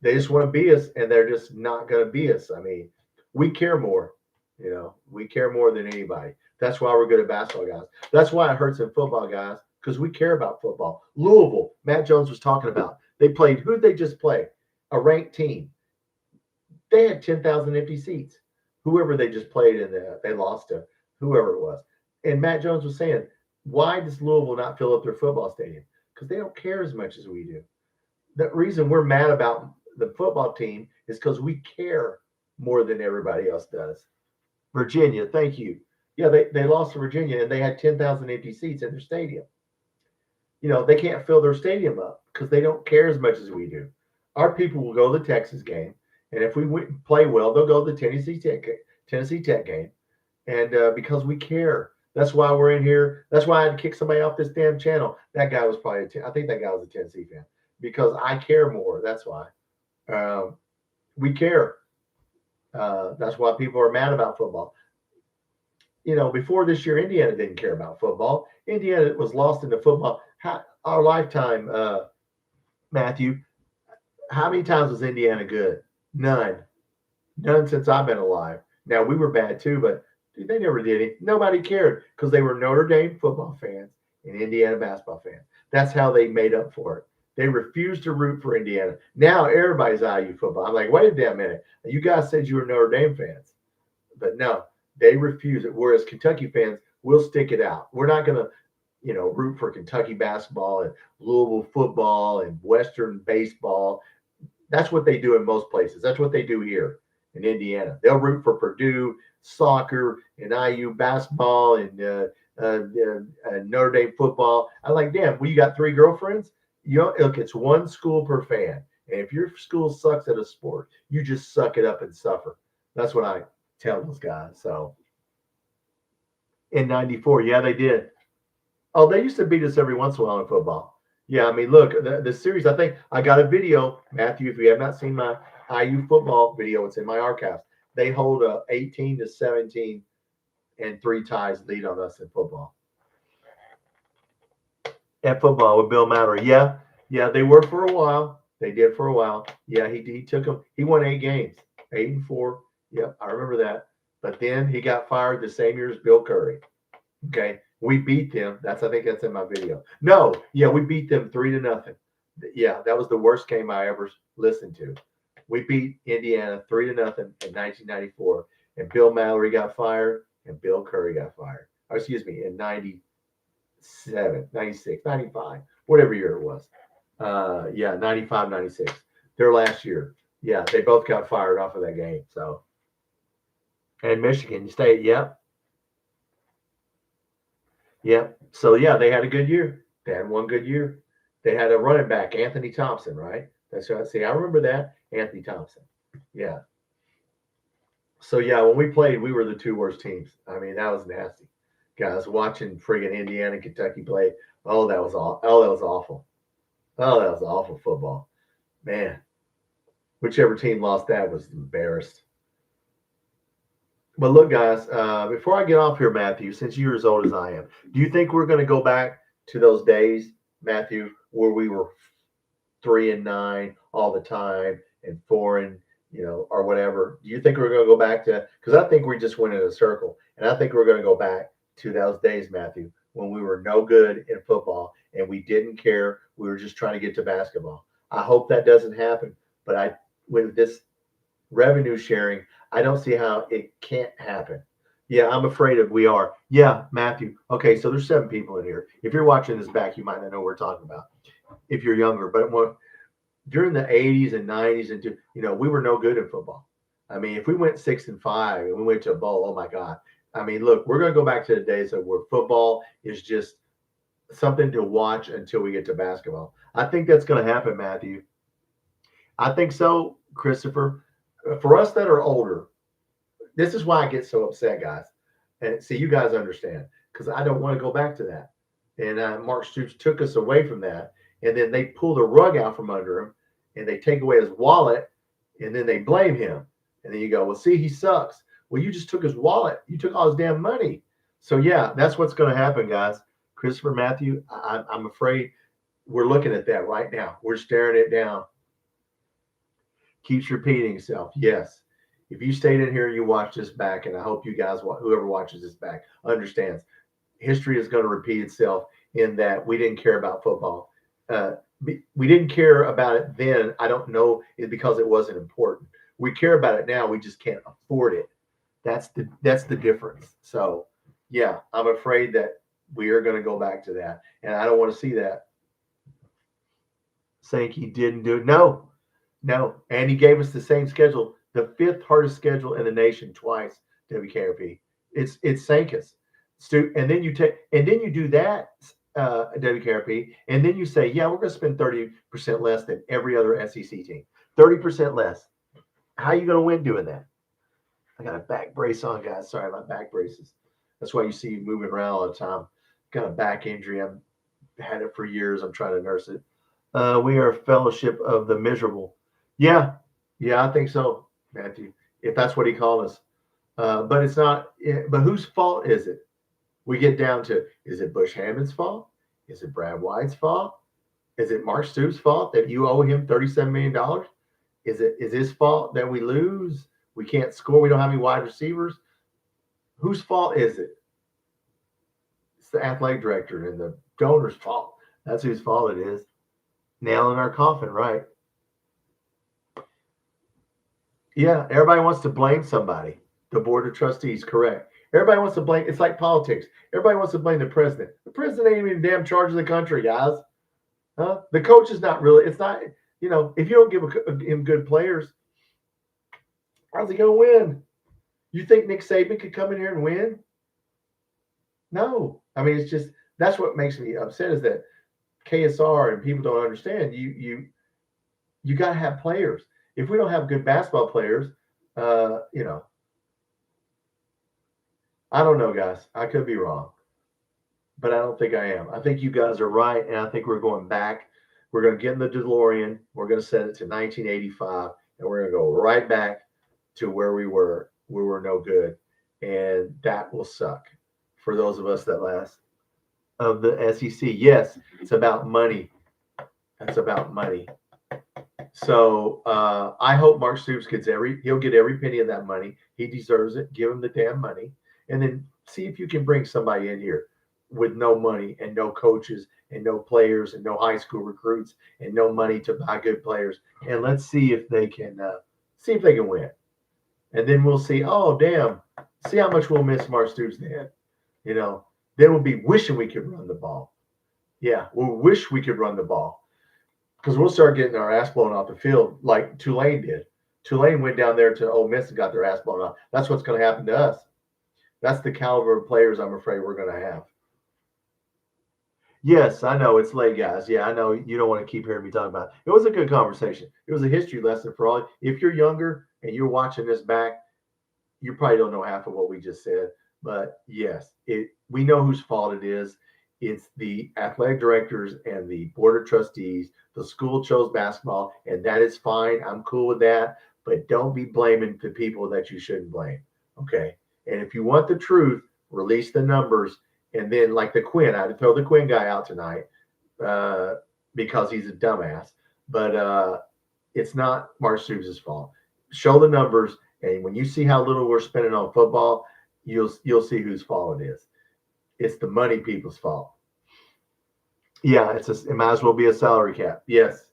They just want to be us, and they're just not going to be us. I mean, we care more. We care more than anybody. That's why we're good at basketball, guys. That's why it hurts in football, guys, because we care about football. Louisville, Matt Jones was talking about. They played, who'd they just play? A ranked team. They had 10,000 empty seats. Whoever they just played in they lost to whoever it was. And Matt Jones was saying, why does Louisville not fill up their football stadium? Because they don't care as much as we do. The reason we're mad about the football team is because we care more than everybody else does. Virginia, thank you. Yeah, they lost to Virginia and they had 10,000 empty seats in their stadium. They can't fill their stadium up because they don't care as much as we do. Our people will go to the Texas game, and if we play well, they'll go to the Tennessee Tech game, and because we care. That's why we're in here. That's why I had to kick somebody off this damn channel. That guy was I think that guy was a Tennessee fan because I care more. That's why. We care. That's why people are mad about football. Before this year, Indiana didn't care about football. Indiana was lost into football. Our lifetime, Matthew, how many times was Indiana good? None. None since I've been alive. Now, we were bad too, but dude, they never did it. Nobody cared because they were Notre Dame football fans and Indiana basketball fans. That's how they made up for it. They refused to root for Indiana. Now everybody's IU football. I'm like, wait a damn minute. You guys said you were Notre Dame fans. But no, they refuse it. Whereas Kentucky fans will stick it out. We're not going to, root for Kentucky basketball and Louisville football and Western baseball. That's what they do in most places. That's what they do here in Indiana. They'll root for Purdue soccer and IU basketball and Notre Dame football. I'm like, damn, you got 3 girlfriends? Look, it's one school per fan. And if your school sucks at a sport, you just suck it up and suffer. That's what I tell those guys. So in 94, yeah, they did. Oh, they used to beat us every once in a while in football. Yeah, I mean, look, the series, I think I got a video, Matthew, if you have not seen my IU football video, it's in my archives. They hold a 18-17 and 3 ties lead on us in football. At football with Bill Mallory. Yeah, they were for a while. They did for a while. Yeah, he took them. He won 8 games, 8-4. Yep, I remember that. But then he got fired the same year as Bill Curry. Okay, we beat them. I think that's in my video. No, yeah, we beat them 3-0. Yeah, that was the worst game I ever listened to. We beat Indiana 3-0 in 1994, and Bill Mallory got fired, and Bill Curry got fired. Or excuse me, in 97, 96, 95, whatever year it was. 95, 96. Their last year. Yeah, they both got fired off of that game. So, and Michigan State, yep. Yep. So, yeah, they had a good year. They had one good year. They had a running back, Anthony Thompson, right? That's right. See, I remember that. Anthony Thompson. Yeah. So, yeah, when we played, we were the 2 worst teams. I mean, that was nasty. Guys, watching friggin' Indiana and Kentucky play. Oh, that was awful. Oh, that was awful. Oh, that was awful football. Man. Whichever team lost that was embarrassed. But look, guys, before I get off here, Matthew, since you're as old as I am, do you think we're going to go back to those days, Matthew, where we were 3-9 all the time and 4 or whatever? Do you think we're going to go back to? Because I think we just went in a circle, and I think we're going to go back to those days, Matthew, when we were no good in football and we didn't care. We were just trying to get to basketball. I hope that doesn't happen, but with this revenue sharing, I don't see how it can't happen. Yeah, I'm afraid we are. Yeah, Matthew. Okay, so there's 7 people in here. If you're watching this back, you might not know what we're talking about if you're younger. But during the 80s and 90s, and we were no good in football. I mean, if we went 6-5 and we went to a bowl, oh my God. I mean, look, we're going to go back to the days of where football is just something to watch until we get to basketball. I think that's going to happen, Matthew. I think so, Christopher. For us that are older, this is why I get so upset, guys. And see, you guys understand because I don't want to go back to that. And Mark Stoops took us away from that. And then they pull the rug out from under him and they take away his wallet and then they blame him. And then you go, well, see, he sucks. Well, you just took his wallet. You took all his damn money. So, yeah, that's what's going to happen, guys. Christopher, Matthew, I'm afraid we're looking at that right now. We're staring it down. Keeps repeating itself. Yes. If you stayed in here and you watched this back, and I hope you guys, whoever watches this back, understands history is going to repeat itself in that we didn't care about football. We didn't care about it then. I don't know it's because it wasn't important. We care about it now. We just can't afford it. That's the difference. So, yeah, I'm afraid that we are going to go back to that, and I don't want to see that. Saying he didn't do it. No, and he gave us the same schedule, the 5th hardest schedule in the nation twice. WKRP. It sank us. And then you do that, WKRP, and then you say, yeah, we're going to spend 30% less than every other SEC team. 30% less. How are you going to win doing that? I got a back brace on, guys. Sorry, my back braces. That's why you see me moving around all the time. Got a back injury. I've had it for years. I'm trying to nurse it. We are a fellowship of the miserable. Yeah, I think so, Matthew. If that's what he called us. But it's not. But whose fault is it? We get down to, is it Bush Hammond's fault? Is it Brad White's fault? Is it Mark Stoops' fault that you owe him $37 million? Is his fault that we lose? We can't score. We don't have any wide receivers. Whose fault is it? It's the athletic director and the donor's fault. That's whose fault it is. Nail in our coffin, right? Yeah, everybody wants to blame somebody. The board of trustees, correct. Everybody wants to blame. It's like politics. Everybody wants to blame the president. The president ain't even damn charge of the country, guys. Huh? The coach is not really. It's not. If you don't give him good players, how's he going to win? You think Nick Saban could come in here and win? No. I mean, it's just that's what makes me upset is that KSR and people don't understand. You got to have players. If we don't have good basketball players, I don't know, guys. I could be wrong, but I don't think I am. I think you guys are right, and I think we're going back. We're going to get in the DeLorean. We're going to set it to 1985, and we're going to go right back to where we were. We were no good, and that will suck for those of us that last of the SEC. Yes, it's about money. That's about money. So I hope Mark Stoops he'll get every penny of that money. He deserves it. Give him the damn money. And then see if you can bring somebody in here with no money and no coaches and no players and no high school recruits and no money to buy good players. And let's see if they can win. And then we'll see, oh, damn, see how much we'll miss Mark Stoops then. Then we'll be wishing we could run the ball. Yeah, we'll wish we could run the ball because we'll start getting our ass blown off the field like Tulane did. Tulane went down there to Ole Miss and got their ass blown off. That's what's going to happen to us. That's the caliber of players I'm afraid we're going to have. Yes, I know it's late, guys. Yeah, I know you don't want to keep hearing me talk about it. It was a good conversation. It was a history lesson for all. If you're younger and you're watching this back, you probably don't know half of what we just said. But yes, we know whose fault it is. It's the athletic directors and the board of trustees. The school chose basketball, and that is fine. I'm cool with that. But don't be blaming the people that you shouldn't blame. Okay. And if you want the truth, release the numbers. And then, like the Quinn, I had to throw the Quinn guy out tonight because he's a dumbass. But it's not Mark Stoops' fault. Show the numbers, and when you see how little we're spending on football, you'll see whose fault it is. It's the money people's fault. Yeah, it might as well be a salary cap. Yes.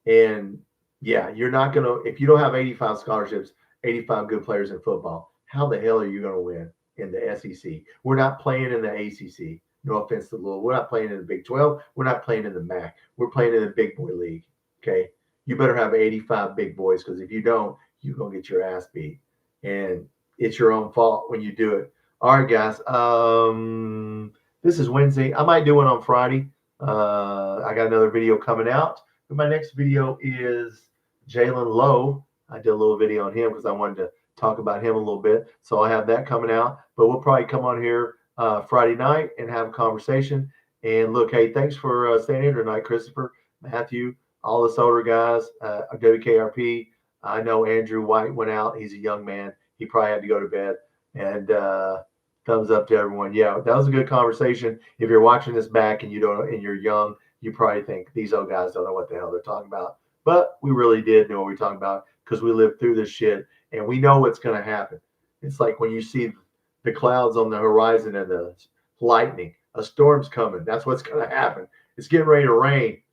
And, yeah, you're not going to – if you don't have 85 scholarships, 85 good players in football, how the hell are you going to win in the SEC? We're not playing in the ACC. No offense to Louisville. We're not playing in the Big 12. We're not playing in the MAC. We're playing in the big boy league. Okay? you better have 85 big boys, because if you don't, you're going to get your ass beat. And it's your own fault when you do it. All right, guys. This is Wednesday. I might do one on Friday. I got another video coming out. But my next video is Jalen Lowe. I did a little video on him because I wanted to talk about him a little bit. So I have that coming out. But we'll probably come on here Friday night and have a conversation. And look, hey, thanks for staying here tonight, Christopher, Matthew, all us older guys, WKRP. I know Andrew White went out. He's a young man. He probably had to go to bed. And thumbs up to everyone. Yeah, that was a good conversation. If you're watching this back and you're young, you probably think these old guys don't know what the hell they're talking about. But we really did know what we were talking about, because we lived through this shit and we know what's going to happen. It's like when you see the clouds on the horizon and the lightning, a storm's coming. That's what's going to happen. It's getting ready to rain.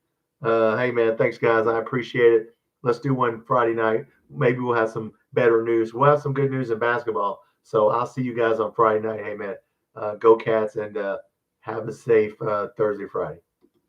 Hey, man, thanks, guys. I appreciate it. Let's do one Friday night. Maybe we'll have some better news. We'll have some good news in basketball. So I'll see you guys on Friday night. Hey, man, go Cats, and have a safe Thursday, Friday.